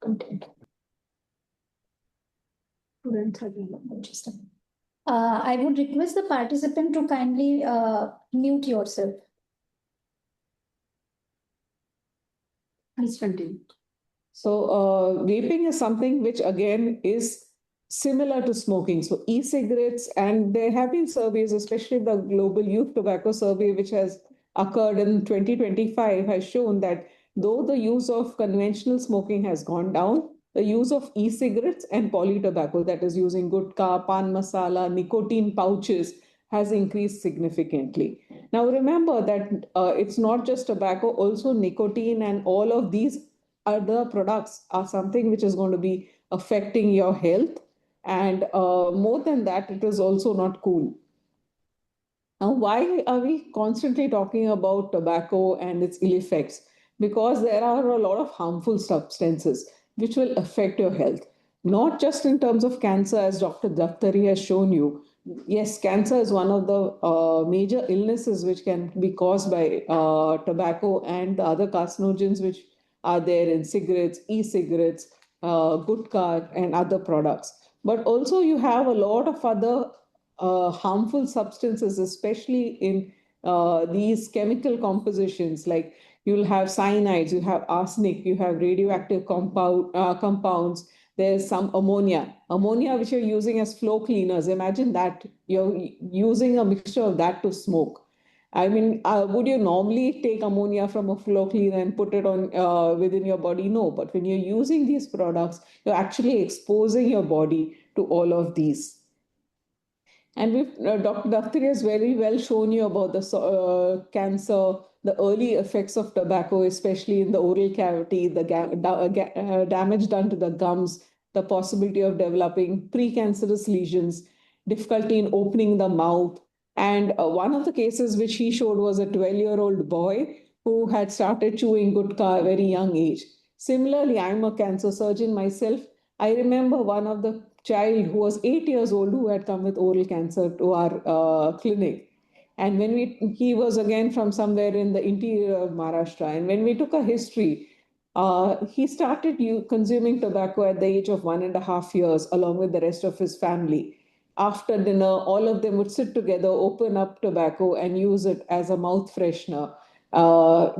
Content. I would request the participant to kindly mute yourself. Please continue. So, vaping is something which again is similar to smoking. So, e-cigarettes, and there have been surveys, especially the Global Youth Tobacco Survey, which has occurred in 2025, has shown that though the use of conventional smoking has gone down, the use of e-cigarettes and poly tobacco, that is using gutka, pan masala, nicotine pouches, has increased significantly. Now, remember that it's not just tobacco, also nicotine and all of these other products are something which is going to be affecting your health. And more than that, it is also not cool. Now, why are we constantly talking about tobacco and its ill effects? Because there are a lot of harmful substances which will affect your health, not just in terms of cancer, as Dr. Daftary has shown you. Yes, cancer is one of the major illnesses which can be caused by tobacco and the other carcinogens which are there in cigarettes, e-cigarettes, gutka, and other products. But also, you have a lot of other harmful substances, especially in these chemical compositions. Like you'll have cyanides, you have arsenic, you have radioactive compounds. There's some ammonia which you're using as floor cleaners. Imagine that you're using a mixture of that to smoke. I mean, would you normally take ammonia from a floor cleaner and put it on within your body? No, but when you're using these products, you're actually exposing your body to all of these. And Dr. Daftari has very well shown you about the cancer, the early effects of tobacco, especially in the oral cavity, the damage done to the gums, the possibility of developing precancerous lesions, difficulty in opening the mouth. And one of the cases which he showed was a 12-year-old boy who had started chewing gutka at a very young age. Similarly, I'm a cancer surgeon myself. I remember one of the child who was 8 years old who had come with oral cancer to our clinic. And when he was again from somewhere in the interior of Maharashtra. And when we took a history, he started consuming tobacco at the age of 1.5 years, along with the rest of his family. After dinner, all of them would sit together, open up tobacco, and use it as a mouth freshener, uh,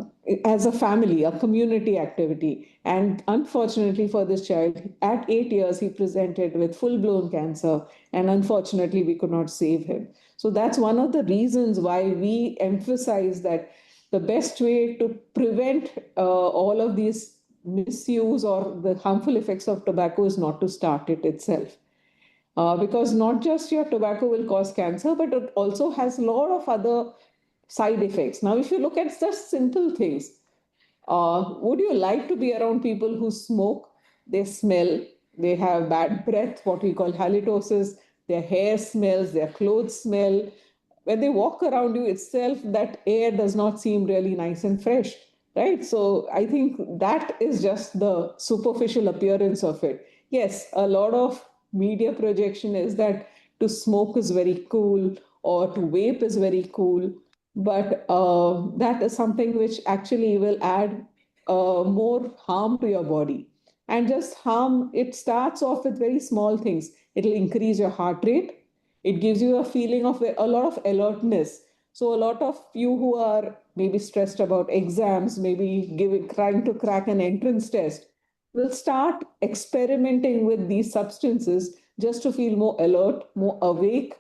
as a family, a community activity. And unfortunately for this child, at 8 years, he presented with full-blown cancer, and unfortunately, we could not save him. So that's one of the reasons why we emphasize that the best way to prevent all of these misuse or the harmful effects of tobacco is not to start it itself. Because not just your tobacco will cause cancer, but it also has a lot of other side effects. Now, if you look at just simple things, Would you like to be around people who smoke? They smell, they have bad breath, what we call halitosis, their hair smells, their clothes smell. When they walk around you itself, that air does not seem really nice and fresh, right? So I think that is just the superficial appearance of it. Yes, a lot of media projection is that to smoke is very cool or to vape is very cool, but that is something which actually will add more harm to your body. And just harm, it starts off with very small things. It'll increase your heart rate. It gives you a feeling of a lot of alertness. So a lot of you who are maybe stressed about exams, maybe trying to crack an entrance test, will start experimenting with these substances just to feel more alert, more awake,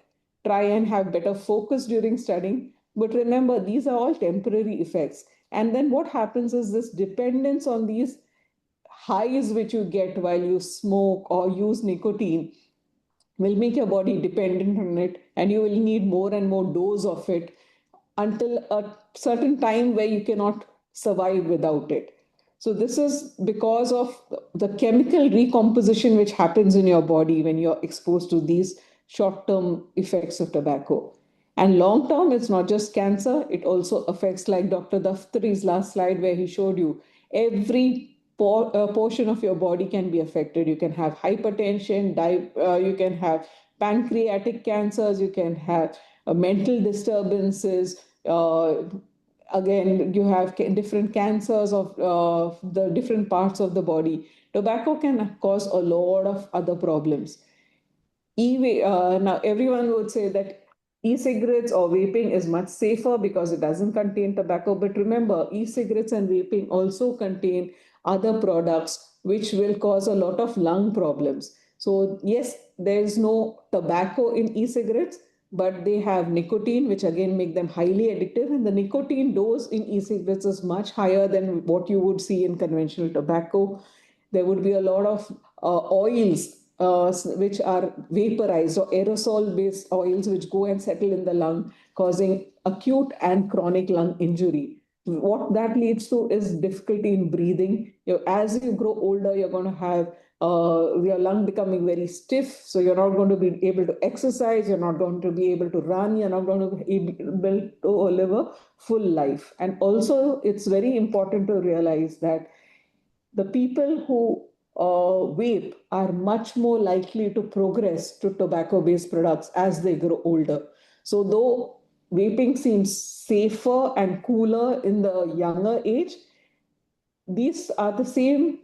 try and have better focus during studying. But remember, these are all temporary effects. And then what happens is this dependence on these highs which you get while you smoke or use nicotine will make your body dependent on it, and you will need more and more dose of it until a certain time where you cannot survive without it. So this is because of the chemical recomposition which happens in your body when you're exposed to these short-term effects of tobacco. And long term, it's not just cancer, it also affects, like Dr. Daftari's last slide, where he showed you every portion of your body can be affected. You can have hypertension, you can have pancreatic cancers, you can have mental disturbances. Again, you have different cancers of the different parts of the body. Tobacco can cause a lot of other problems. Now, everyone would say that e-cigarettes or vaping is much safer because it doesn't contain tobacco. But remember, e-cigarettes and vaping also contain other products which will cause a lot of lung problems. So yes, there is no tobacco in e-cigarettes, but they have nicotine, which again make them highly addictive. And the nicotine dose in e-cigarettes is much higher than what you would see in conventional tobacco. There would be a lot of oils which are vaporized or aerosol based oils which go and settle in the lung, causing acute and chronic lung injury. What that leads to is difficulty in breathing. As you grow older, you're going to have your lung becoming very stiff. So you're not going to be able to exercise. You're not going to be able to run. You're not going to be able to live a full life. And also, it's very important to realize that the people who vape are much more likely to progress to tobacco based products as they grow older. So, though vaping seems safer and cooler in the younger age, these are the same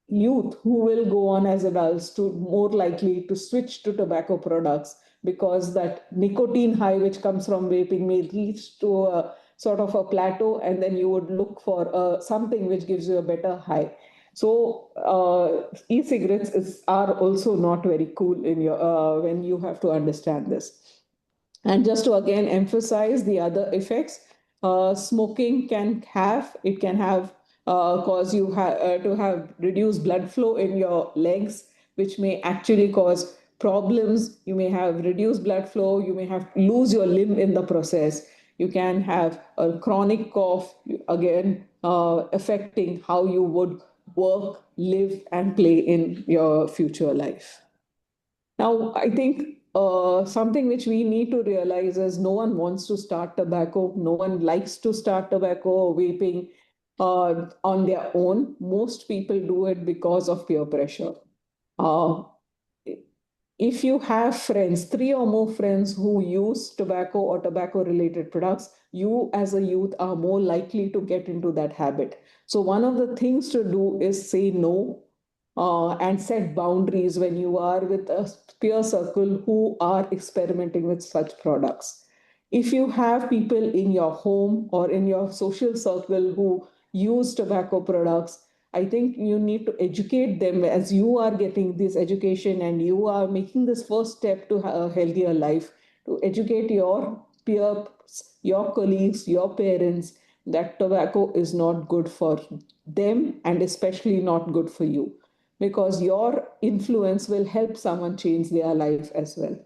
youth who will go on as adults to more likely to switch to tobacco products, because that nicotine high which comes from vaping may reach to a sort of a plateau, and then you would look for something which gives you a better high. So e-cigarettes are also not very cool in your when you have to understand this. And just to again emphasize the other effects, smoking it can have cause you to have reduced blood flow in your legs, which may actually cause problems. You may have reduced blood flow. You may have lose your limb in the process. You can have a chronic cough, again affecting how you would work, live, and play in your future life. Now, I think something which we need to realize is no one wants to start tobacco. No one likes to start tobacco or vaping on their own. Most people do it because of peer pressure. Uh, if you have friends, three or more friends who use tobacco or tobacco related products, you as a youth are more likely to get into that habit. So one of the things to do is say no and set boundaries when you are with a peer circle who are experimenting with such products. If you have people in your home or in your social circle who use tobacco products, I think you need to educate them as you are getting this education and you are making this first step to a healthier life, to educate your peers, your colleagues, your parents that tobacco is not good for them and especially not good for you, because your influence will help someone change their life as well.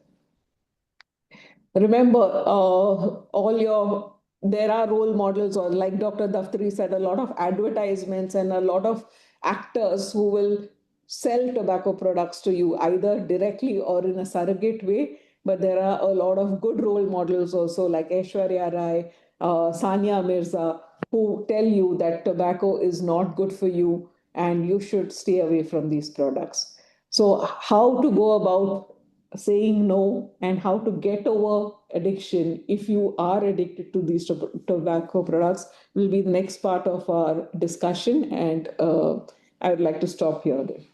Remember, all your there are role models, or like Dr. Daftary said, a lot of advertisements and a lot of actors who will sell tobacco products to you either directly or in a surrogate way. But there are a lot of good role models also, like Aishwarya Rai, Sania Mirza, who tell you that tobacco is not good for you and you should stay away from these products. So, how to go about saying no and how to get over addiction if you are addicted to these tobacco products will be the next part of our discussion. And I would like to stop here then.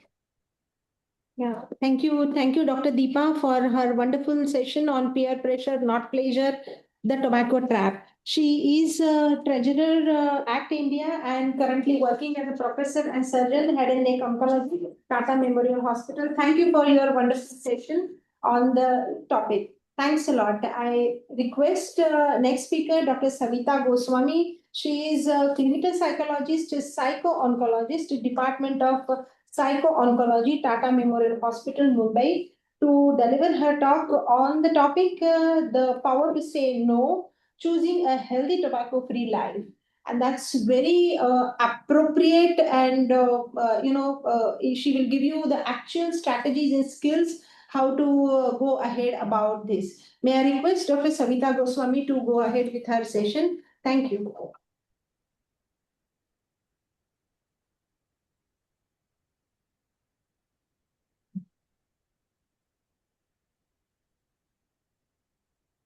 Yeah, thank you. Thank you, Dr. Deepa, for her wonderful session on peer pressure, not pleasure, the tobacco trap. She is treasurer Act India and currently working as a professor and surgeon, head and neck oncology, Tata Memorial Hospital. Thank you for your wonderful session on the topic. Thanks a lot. I request next speaker, Dr. Savita Goswami. She is a clinical psychologist, psycho-oncologist, Department of Psycho-Oncology, Tata Memorial Hospital, Mumbai, to deliver her talk on the topic, the power to say no, choosing a healthy tobacco-free life. And that's very appropriate, and she will give you the actual strategies and skills how to go ahead about this. May I request Dr. Savita Goswami to go ahead with her session? Thank you.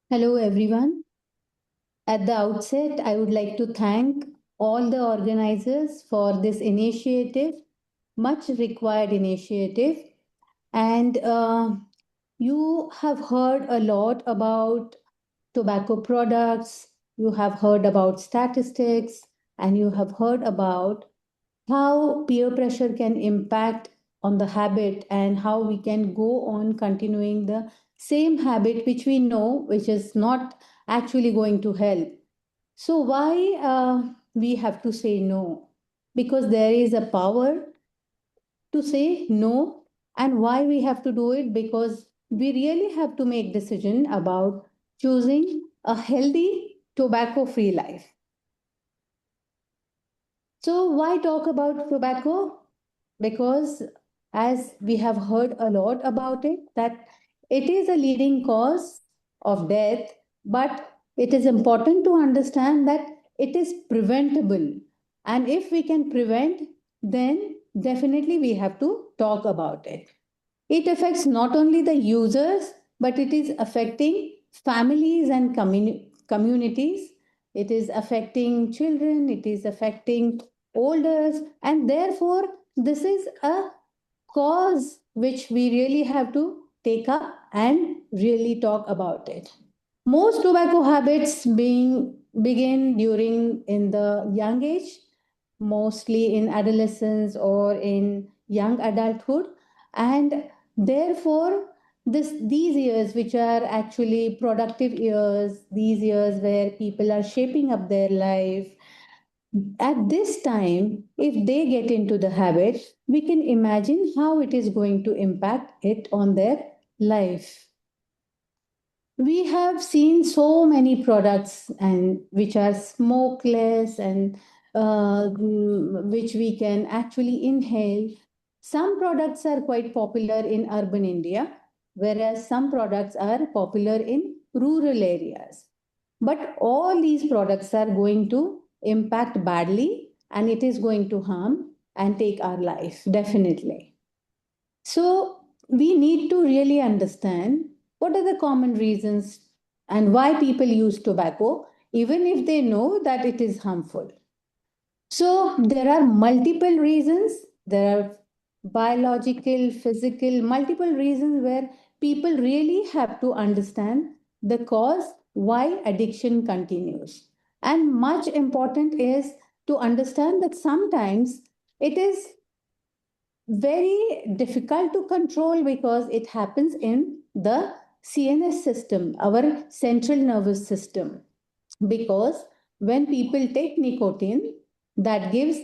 Hello, everyone. At the outset, I would like to thank all the organizers for this initiative, much required initiative. And you have heard a lot about tobacco products, you have heard about statistics, and you have heard about how peer pressure can impact on the habit and how we can go on continuing the same habit which we know which is not actually going to help. So why we have to say no? Because there is a power to say no. And why we have to do it? Because we really have to make decision about choosing a healthy tobacco free life. So why talk about tobacco? Because as we have heard a lot about it, that it is a leading cause of death, but it is important to understand that it is preventable. And if we can prevent, then definitely we have to talk about it. It affects not only the users, but it is affecting families and communities. It is affecting children, it is affecting elders, and therefore, this is a cause which we really have to take up and really talk about it. Most tobacco habits begin during in the young age, mostly in adolescence or in young adulthood, and therefore these years which are actually productive years, these years where people are shaping up their life, at this time, if they get into the habit, we can imagine how it is going to impact it on their life. We have seen so many products and which are smokeless and which we can actually inhale. Some products are quite popular in urban India, whereas some products are popular in rural areas. But all these products are going to impact badly and it is going to harm and take our life, definitely. So we need to really understand what are the common reasons and why people use tobacco, even if they know that it is harmful. So there are multiple reasons. There are biological, physical, multiple reasons where people really have to understand the cause why addiction continues. And much important is to understand that sometimes it is very difficult to control because it happens in the CNS system, our central nervous system. Because when people take nicotine, that gives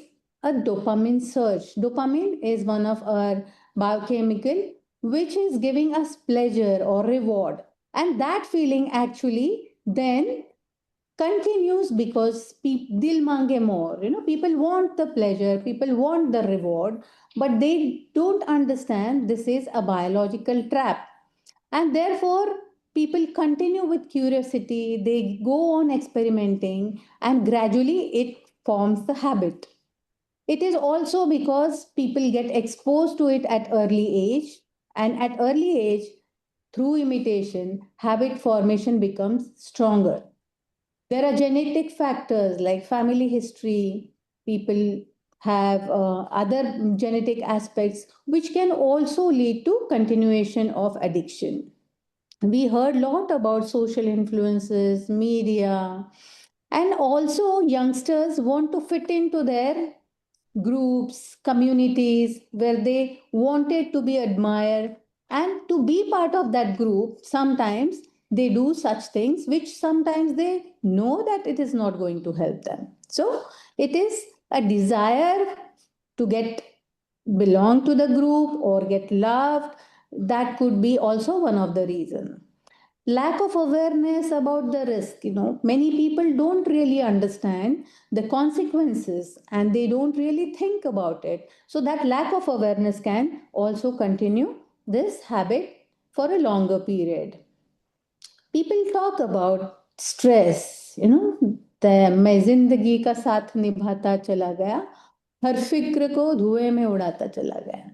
a dopamine surge. Dopamine is one of our biochemical which is giving us pleasure or reward. And that feeling actually then continues because dil mange more. People want the pleasure, people want the reward, but they don't understand this is a biological trap. And therefore, people continue with curiosity, they go on experimenting, and gradually it forms the habit. It is also because people get exposed to it at early age, and at early age, through imitation, habit formation becomes stronger. There are genetic factors like family history, people have other genetic aspects which can also lead to continuation of addiction. We heard a lot about social influences, media, and also youngsters want to fit into their groups, communities where they wanted to be admired, and to be part of that group. Sometimes they do such things which sometimes they know that it is not going to help them. So it is a desire to get belong to the group or get loved. That could be also one of the reasons. Lack of awareness about the risk. Many people don't really understand the consequences and they don't really think about it. So that lack of awareness can also continue this habit for a longer period. People talk about stress, मैं जिंदगी का साथ निभाता चला गया, हर फिक्र को धुएं में उड़ाता चला गया.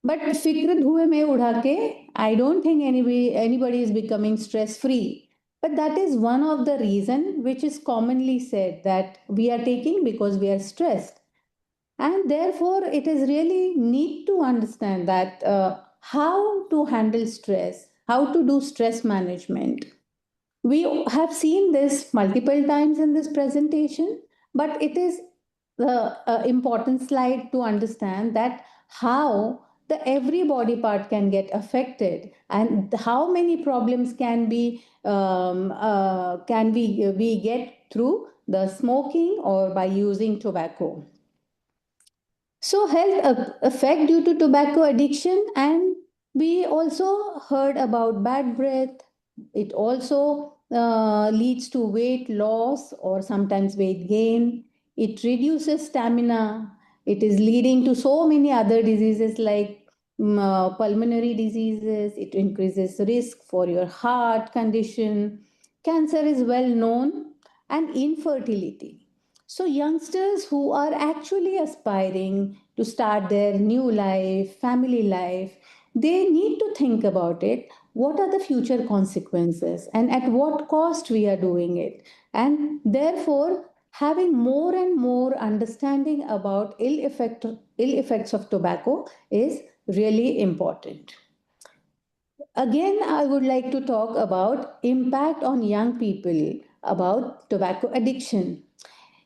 But fikr धुएं में उड़ा के, I don't think anybody is becoming stress free. But that is one of the reason which is commonly said that we are taking because we are stressed. And therefore, it is really need to understand that how to handle stress, how to do stress management. We have seen this multiple times in this presentation, but it is the important slide to understand that how the every body part can get affected and how many problems can we get through the smoking or by using tobacco. So health effect due to tobacco addiction, and we also heard about bad breath. It also leads to weight loss or sometimes weight gain. It reduces stamina. It is leading to so many other diseases like pulmonary diseases. It increases risk for your heart condition. Cancer is well known, and infertility. So, youngsters who are actually aspiring to start their new life, family life, they need to think about it. What are the future consequences and at what cost we are doing it? And therefore, having more and more understanding about ill effects of tobacco is really important. Again, I would like to talk about impact on young people about tobacco addiction.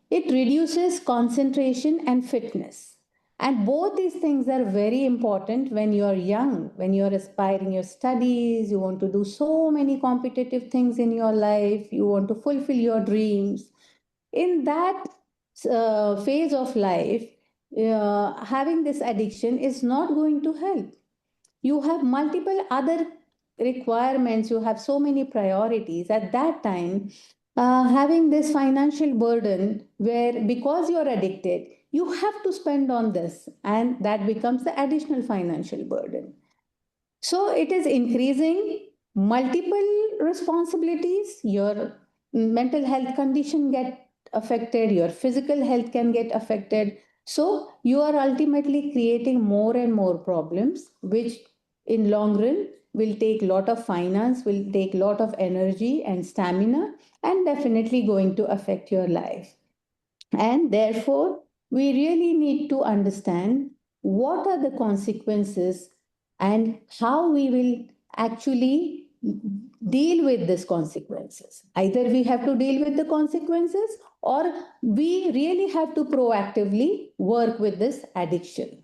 It reduces concentration and fitness. And both these things are very important when you're young, when you're aspiring your studies, you want to do so many competitive things in your life, you want to fulfill your dreams. In that phase of life, having this addiction is not going to help. You have multiple other requirements, you have so many priorities at that time. Having this financial burden where because you're addicted you have to spend on this, and that becomes the additional financial burden. So it is increasing multiple responsibilities. Your mental health condition get affected, your physical health can get affected. So you are ultimately creating more and more problems, which in long run will take lot of finance, will take lot of energy and stamina, and definitely going to affect your life. And therefore, we really need to understand what are the consequences and how we will actually deal with these consequences. Either we have to deal with the consequences or we really have to proactively work with this addiction.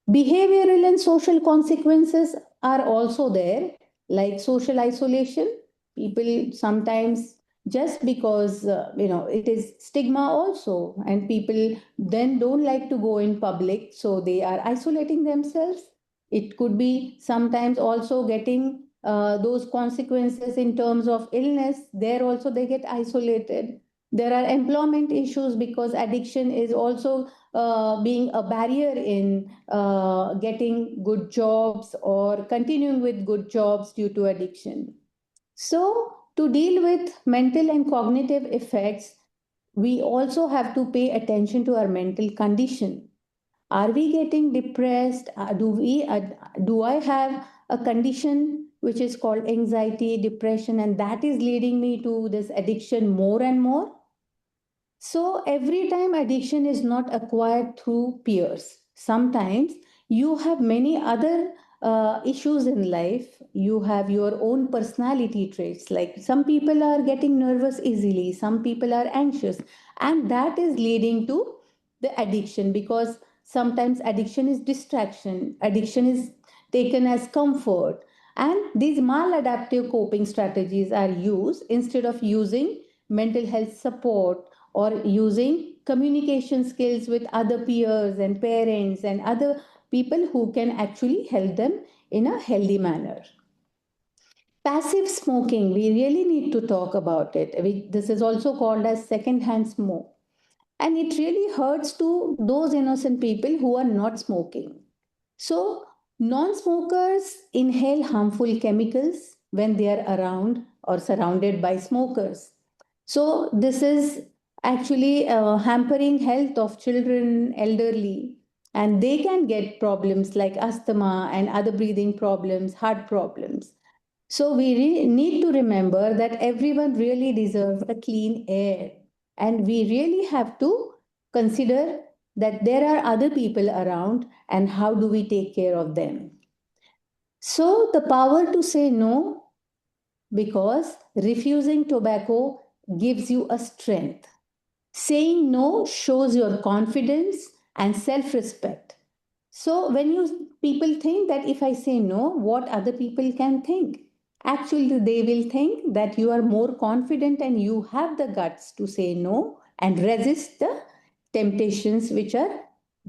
Behavioral and social consequences are also there, like social isolation. People sometimes just because it is stigma also, and people then don't like to go in public, so they are isolating themselves. It could be sometimes also getting those consequences in terms of illness. There also they get isolated. There are employment issues because addiction is also being a barrier in getting good jobs or continuing with good jobs due to addiction. So, to deal with mental and cognitive effects, we also have to pay attention to our mental condition. Are we getting depressed? Do I have a condition which is called anxiety, depression, and that is leading me to this addiction more and more? So every time addiction is not acquired through peers. Sometimes you have many other issues in life. You have your own personality traits. Like some people are getting nervous easily, some people are anxious, and that is leading to the addiction because sometimes addiction is distraction, addiction is taken as comfort, and these maladaptive coping strategies are used instead of using mental health support or using communication skills with other peers and parents and other people who can actually help them in a healthy manner. Passive smoking, we really need to talk about it. This is also called as second-hand smoke. And it really hurts to those innocent people who are not smoking. So, non smokers inhale harmful chemicals when they are around or surrounded by smokers. So, this is actually hampering health of children, elderly, and they can get problems like asthma and other breathing problems, heart problems. So, we need to remember that everyone really deserves a clean air, and we really have to consider that there are other people around and how do we take care of them. So, the power to say no, because refusing tobacco gives you a strength. Saying no shows your confidence and self respect. So, when you people think that if I say no, what other people can think? Actually, they will think that you are more confident and you have the guts to say no and resist the temptations which are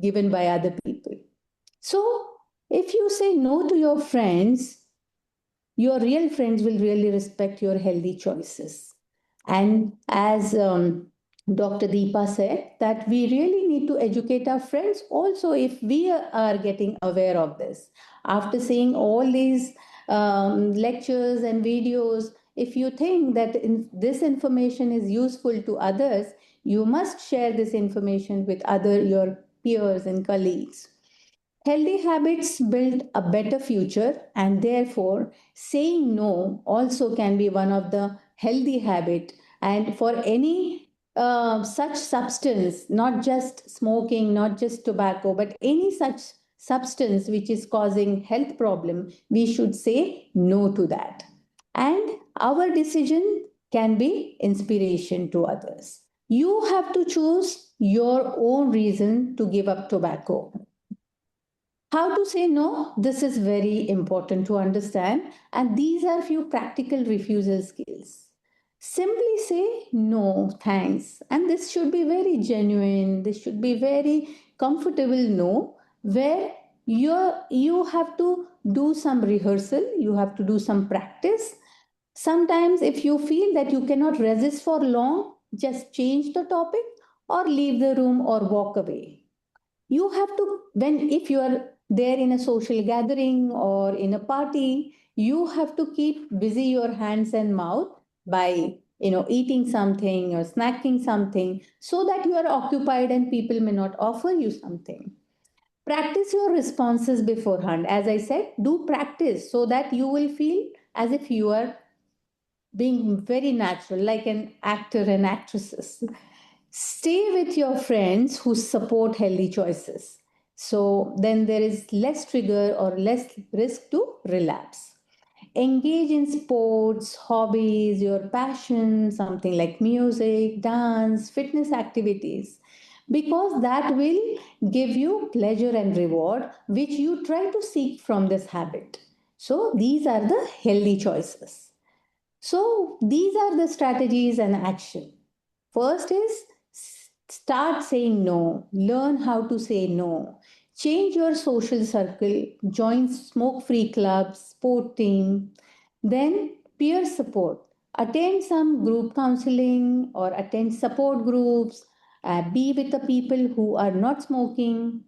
given by other people. So, if you say no to your friends, your real friends will really respect your healthy choices. And as Dr. Deepa said, that we really need to educate our friends also if we are getting aware of this. After seeing all these lectures and videos, if you think that this information is useful to others, you must share this information with other your peers and colleagues. Healthy habits build a better future, and therefore, saying no also can be one of the healthy habit. And for any such substance, not just smoking, not just tobacco, but any such substance which is causing health problem, we should say no to that. And our decision can be inspiration to others. You have to choose your own reason to give up tobacco. How to say no? This is very important to understand, and these are few practical refusal skills. Simply say no, thanks, and this should be very genuine. This should be very comfortable no, where you have to do some rehearsal, you have to do some practice. Sometimes, if you feel that you cannot resist for long, just change the topic or leave the room or walk away. You have to, when if you are there in a social gathering or in a party, you have to keep busy your hands and mouth by eating something or snacking something so that you are occupied and people may not offer you something. Practice your responses beforehand. As I said, do practice so that you will feel as if you are being very natural, like an actor and actresses. Stay with your friends who support healthy choices. So then there is less trigger or less risk to relapse. Engage in sports, hobbies, your passion, something like music, dance, fitness activities, because that will give you pleasure and reward, which you try to seek from this habit. So these are the healthy choices. So these are the strategies and action. First is start saying no, learn how to say no, change your social circle, join smoke free clubs, sport team, Then peer support. Attend some group counseling or attend support groups. Be with the people who are not smoking.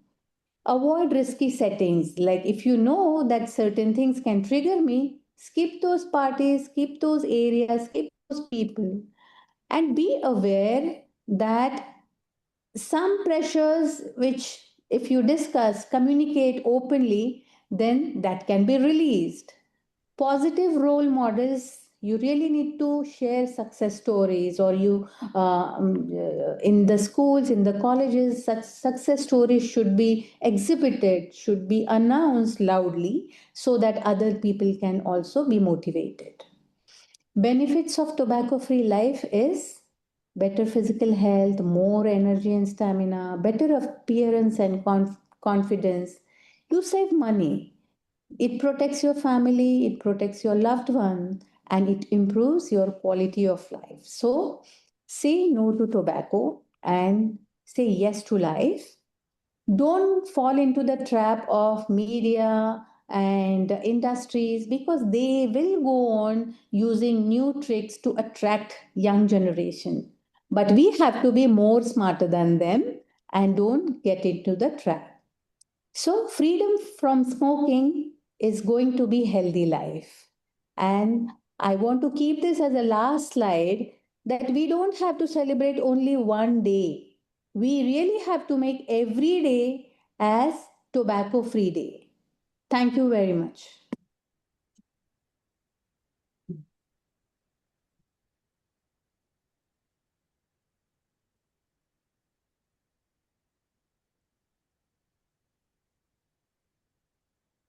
Avoid risky settings. Like if you know that certain things can trigger me, skip those parties, skip those areas, skip those people. And be aware that some pressures which if you discuss communicate openly, then that can be released. Positive role models, you really need to share success stories, or you in the schools, in the colleges, such success stories should be exhibited, should be announced loudly, so that other people can also be motivated. Benefits of tobacco free life is better physical health, more energy and stamina, better appearance and confidence. You save money. It protects your family, it protects your loved one, and it improves your quality of life. So, say no to tobacco and say yes to life. Don't fall into the trap of media and industries, because they will go on using new tricks to attract young generation. But we have to be more smarter than them and don't get into the trap. So, freedom from smoking is going to be healthy life. And I want to keep this as a last slide, that we don't have to celebrate only one day. We really have to make every day as tobacco free day. Thank you very much.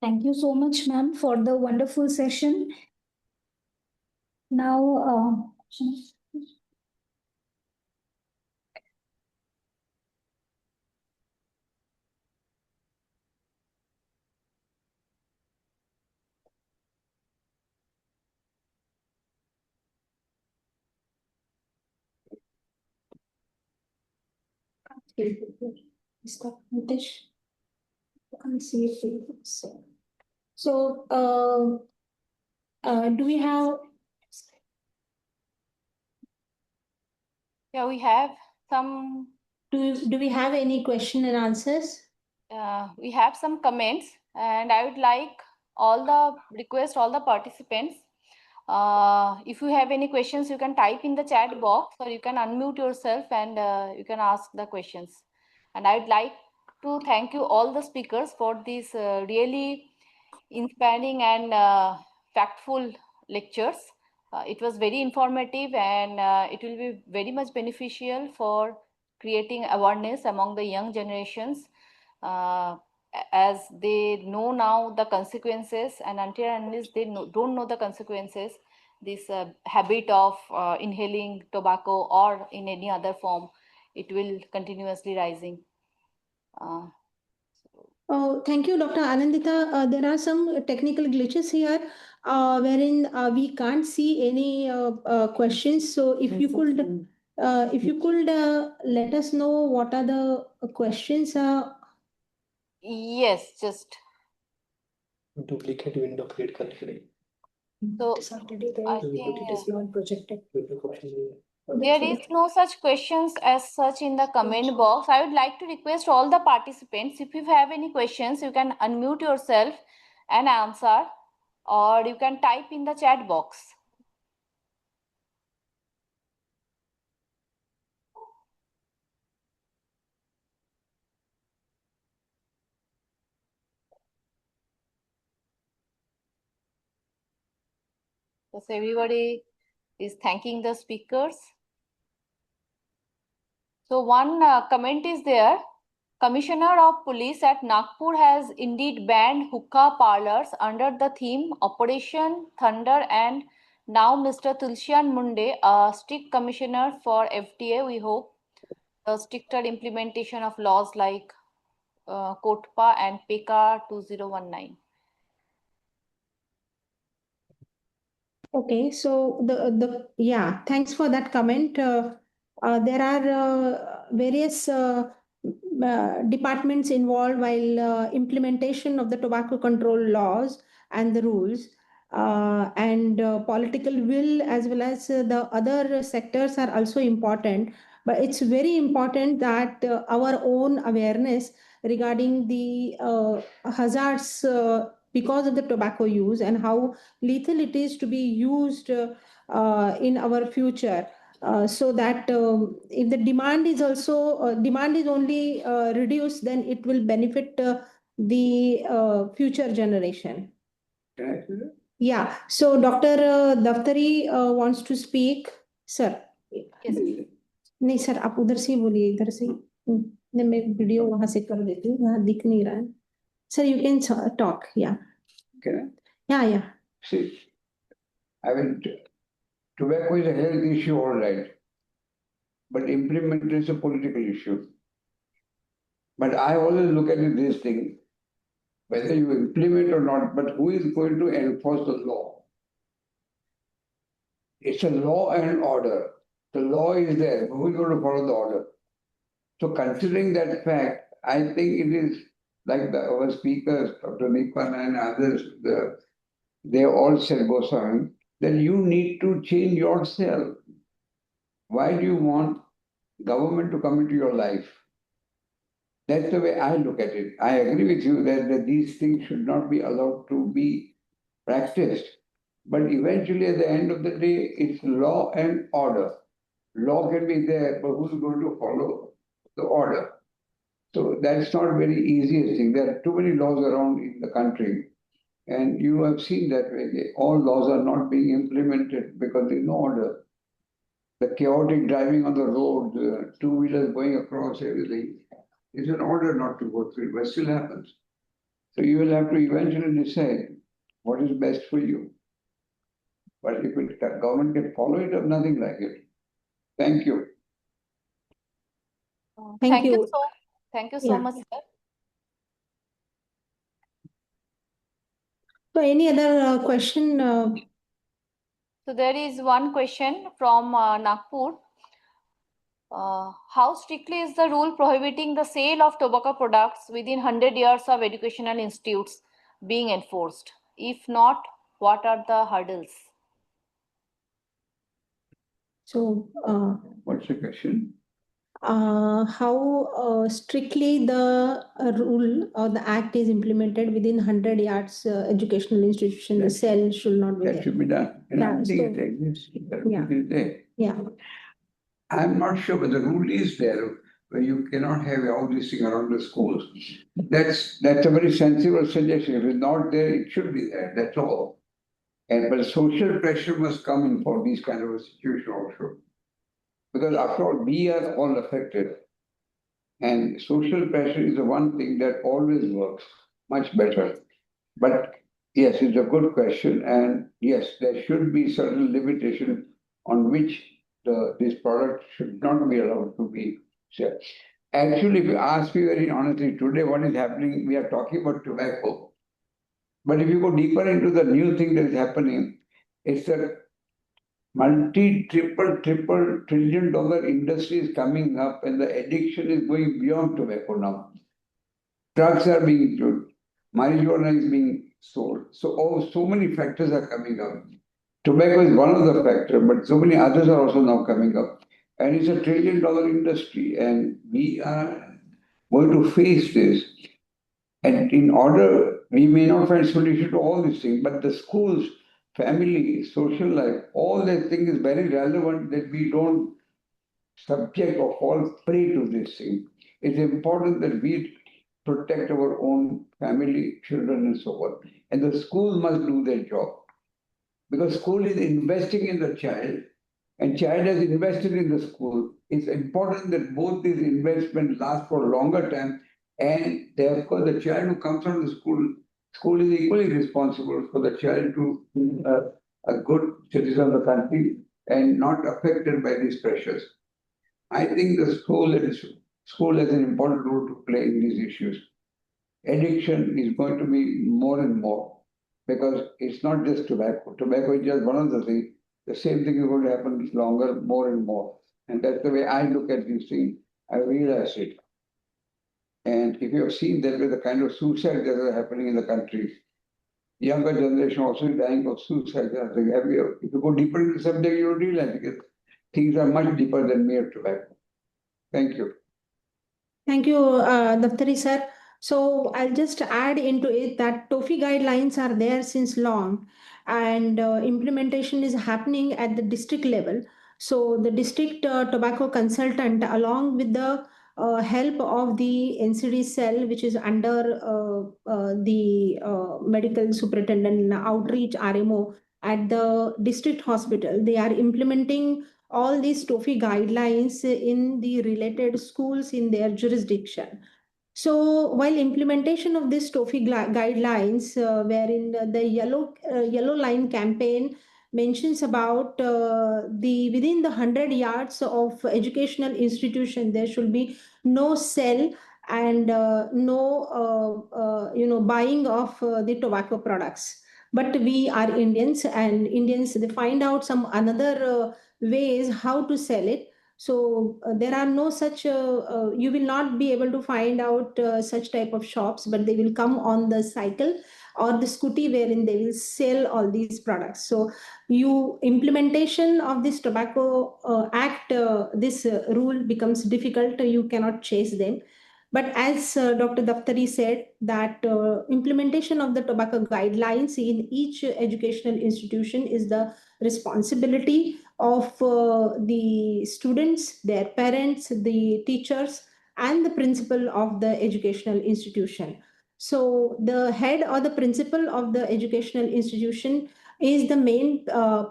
Thank you so much, ma'am, for the wonderful session. Now, so, do we have? Yeah, we have some. Do we have any question and answers? We have some comments, and I would like request all the participants. If you have any questions, you can type in the chat box, or you can unmute yourself and you can ask the questions. And I would like to thank you all the speakers for these really inspiring and factful lectures. It was very informative, and it will be very much beneficial for creating awareness among the young generations, uh, as they know now the consequences, and until and unless they don't know the consequences, this habit of inhaling tobacco or in any other form, it will continuously rising. Oh, thank you, Dr. Anandita. There are some technical glitches here, wherein we can't see any questions. So if you could let us know what are the questions. Yes, just Duplicate window create करने के लिए so It is already there, I but think it is not projected. there is no such questions as such in the comment box. I would like to request all the participants, if you have any questions, you can unmute yourself and answer, or you can type in the chat box. Because everybody is thanking the speakers. So one comment is there. Commissioner of Police at Nagpur has indeed banned hookah parlors under the theme Operation Thunder, and now Mr. Tulsian Munde, a strict commissioner for FTA, we hope the stricter implementation of laws like Kotpa and PK 2019. Okay, so thanks for that comment. There are various departments involved while implementation of the tobacco control laws and the rules. and political will as well as the other sectors are also important. But it's very important that our own awareness regarding the hazards because of the tobacco use and how lethal it is to be used in our future. So that if the demand is also demand is only reduced, then it will benefit the future generation. Can I say that? Yeah. So Dr. Daftary wants to speak, sir. Yes. नहीं sir, आप उधर से ही बोलिए, इधर से नहीं, मैं video वहां से कर देती हूँ, वहां दिख नहीं रहा है. Sir, you can talk. Yeah. Can I? Yeah, yeah. See, I mean, tobacco is a health issue, all right, but implementation is a political issue. But I always look at it this thing, whether you implement or not, but who is going to enforce the law? It's a law and order. The law is there, but who is going to follow the order? So considering that fact, I think it is like our speakers, Dr. Deepa Nair and others, they all said, Goswami, that you need to change yourself. Why do you want government to come into your life? That's the way I look at it. I agree with you that these things should not be allowed to be practiced. But eventually, at the end of the day, it's law and order. Law can be there, but who's going to follow the order? So that's not very easy thing. There are too many laws around in the country. And you have seen that all laws are not being implemented because there's no order. The chaotic driving on the road, two-wheelers going across everything, is an order not to go through it, but still happens. So you will have to eventually decide what is best for you. But if the government can follow it or nothing like it. Thank you. Thank you. Thank you so much, sir. So any other question? So there is one question from Nagpur. How strictly is the rule prohibiting the sale of tobacco products within 100 years of educational institutes being enforced? If not, what are the hurdles? So What's the question? how strictly the rule or the act is implemented within 100 yards educational institution, the cell should not be That there. should be done. And Yeah, I think so- it exists. Yeah. It is there. Yeah. I'm not sure, but the rule is there where you cannot have all this thing around the schools. That's a very sensible suggestion. If it's not there, it should be there. That's all. But social pressure must come in for these kind of a situation also. Because after all, we are all affected. And social pressure is the one thing that always works much better. But yes, it's a good question. And yes, there should be certain limitation on which this product should not be allowed to be sold. Actually, if you ask me very honestly, today what is happening, we are talking about tobacco. But if you go deeper into the new thing that is happening, it's a triple trillion dollar industry is coming up, and the addiction is going beyond tobacco now. Drugs are being included, marijuana is being sold. So many factors are coming up. Tobacco is one of the factors, but so many others are also now coming up. And it's a $1 trillion industry, and we are going to face this. And in order, we may not find solution to all these things, but the schools, family, social life, all that thing is very relevant that we don't subject or fall prey to this thing. It's important that we protect our own family, children, and so on. And the school must do their job. Because school is investing in the child, and child has invested in the school. It's important that both these investments last for a longer time, and therefore the child who comes from the school is equally responsible for the child to be a good citizen of the country and not affected by these pressures. I think the school has an important role to play in these issues. Addiction is going to be more and more because it's not just tobacco. Tobacco is just one of the things. The same thing is going to happen longer, more and more. And that's the way I look at these things. I realize it. And if you have seen that with the kind of suicides that are happening in the country, younger generation also dying of suicide. If you go deeper into the subject, you will realize because things are much deeper than mere tobacco. Thank you. Thank you, Daftari sir. So I'll just add into it that TOFI guidelines are there since long, and implementation is happening at the district level. So the district tobacco consultant, along with the help of the NCD cell, which is under the medical superintendent outreach RMO at the district hospital, they are implementing all these TOFI guidelines in the related schools in their jurisdiction. So while implementation of this TOFI guidelines, wherein the yellow line campaign mentions about the within the 100 yards of educational institution, there should be no sell and no buying of the tobacco products. But we are Indians, and Indians, they find out some another ways how to sell it. So there are no such you will not be able to find out such type of shops, but they will come on the cycle or the scooty wherein they will sell all these products. So you implementation of this tobacco act, this rule becomes difficult. You cannot chase them. But as Dr. Daftari said, that implementation of the tobacco guidelines in each educational institution is the responsibility of the students, their parents, the teachers, and the principal of the educational institution. So the head or the principal of the educational institution is the main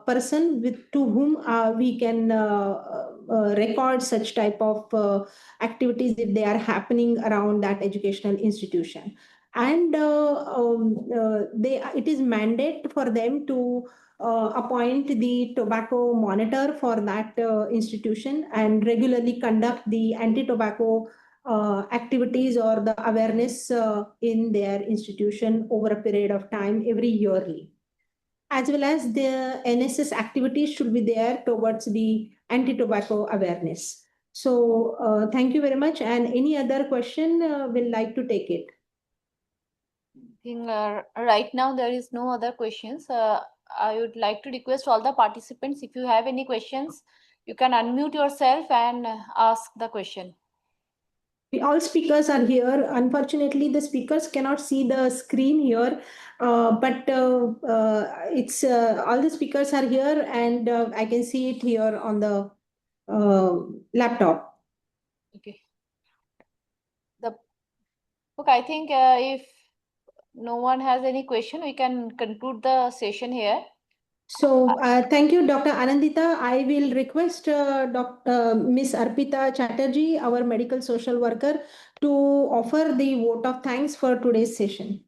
person to whom we can record such type of activities if they are happening around that educational institution. And it is mandate for them to appoint the tobacco monitor for that institution and regularly conduct the anti-tobacco activities or the awareness in their institution over a period of time every yearly. As well as the NSS activities should be there towards the anti-tobacco awareness. So thank you very much. And any other question, will like to take it. I think right now there is no other questions. I would like to request all the participants, if you have any questions, you can unmute yourself and ask the question. All speakers are here. Unfortunately, the speakers cannot see the screen here, but it's all the speakers are here, and I can see it here on the laptop. Okay. Okay, I think if no one has any question, we can conclude the session here. So thank you, Dr. Anandita. I will request Ms. Arpita Chatterjee, our medical social worker, to offer the vote of thanks for today's session.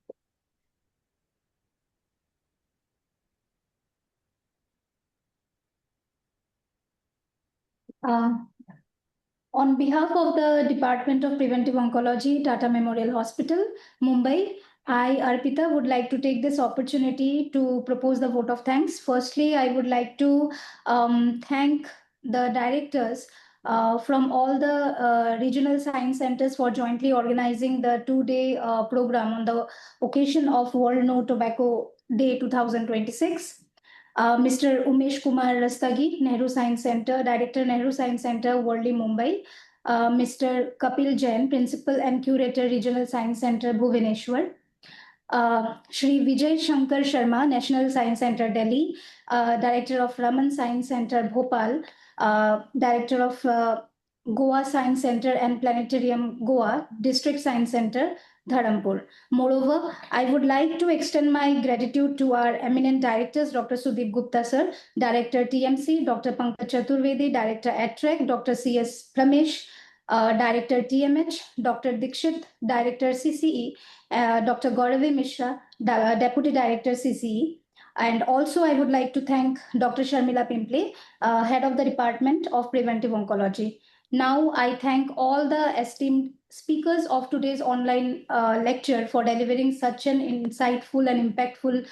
On behalf of the Department of Preventive Oncology, Tata Memorial Hospital, Mumbai, I, Arpita, would like to take this opportunity to propose the vote of thanks. Firstly, I would like to thank the directors from all the regional science centers for jointly organizing the two-day program on the occasion of World No Tobacco Day 2026. Mr. Umesh Kumar Rastagi, Nehru Science Centre, Director, Nehru Science Centre, Worli, Mumbai. Mr. Kapil Jain, Principal and Curator, Regional Science Centre, Bhubaneswar. Shri Vijay Shankar Sharma, National Science Centre, Delhi. Director of Raman Science Centre, Bhopal. Director of Goa Science Centre and Planetarium, Goa, District Science Centre, Dharampur. Moreover, I would like to extend my gratitude to our eminent directors, Dr. Sudeep Gupta sir, Director TMC, Dr. Pankaj Chaturvedi, Director ATREC, Dr. CS Pramesh, Director TMH, Dr. Dikshit, Director CCE, Dr. Gauravi Mishra, Deputy Director CCE. And also I would like to thank Dr. Sharmila Pimple, Head of the Department of Preventive Oncology. Now I thank all the esteemed speakers of today's online lecture for delivering such an insightful and impactful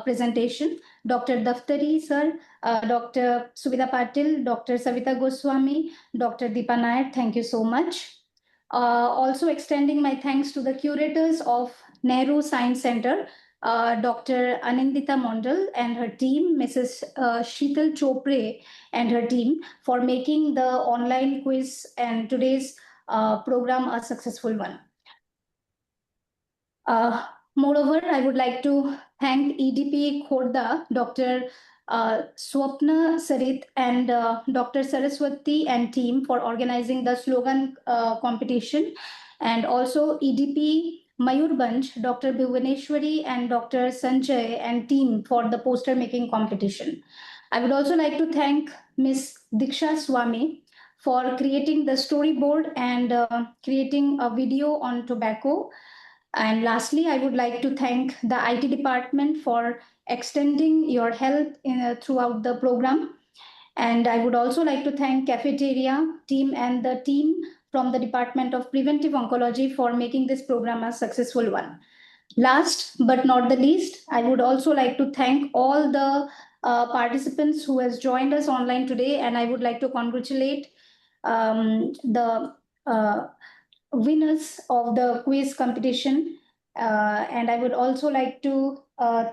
presentation. Dr. Daftary sir, Dr. Subita Patil, Dr. Savita Goswami, Dr. Deepa Nair, thank you so much. Also extending my thanks to the curators of Nehru Science Centre, Dr. Anindita Mondal and her team, Mrs. Sheetal Chopre and her team, for making the online quiz and today's program a successful one. Moreover, I would like to thank EDP Khorda, Dr. Swapna Sarit and Dr. Saraswati and team for organizing the slogan competition, and also EDP Mayurbanj, Dr. Bhuvaneshwari and Dr. Sanjay and team for the poster making competition. I would also like to thank Ms. Diksha Swami for creating the storyboard and creating a video on tobacco. And lastly, I would like to thank the IT department for extending your help throughout the program. And I would also like to thank cafeteria team and the team from the Department of Preventive Oncology for making this program a successful one. Last but not the least, I would also like to thank all the participants who has joined us online today, and I would like to congratulate the winners of the quiz competition. And I would also like to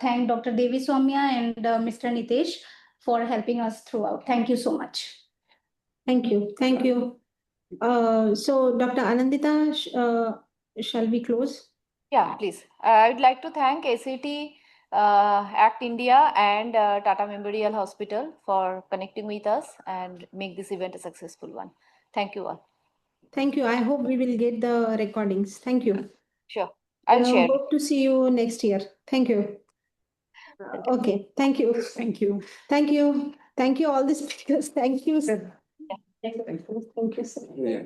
thank Dr. Devi Soumya and Mr. Nitesh for helping us throughout. Thank you so much. Thank you. Thank you. So, Dr. Anandita, shall we close? Yeah, please. I would like to thank ACT Act India and Tata Memorial Hospital for connecting with us and make this event a successful one. Thank you all. Thank you. I hope we will get the recordings. Thank you. Sure. I'll share. Hope to see you next year. Thank you. Okay. Thank you. Thank you. Thank you. Thank you, all the speakers. Thank you. Thank you. Thank you, sir. Yeah.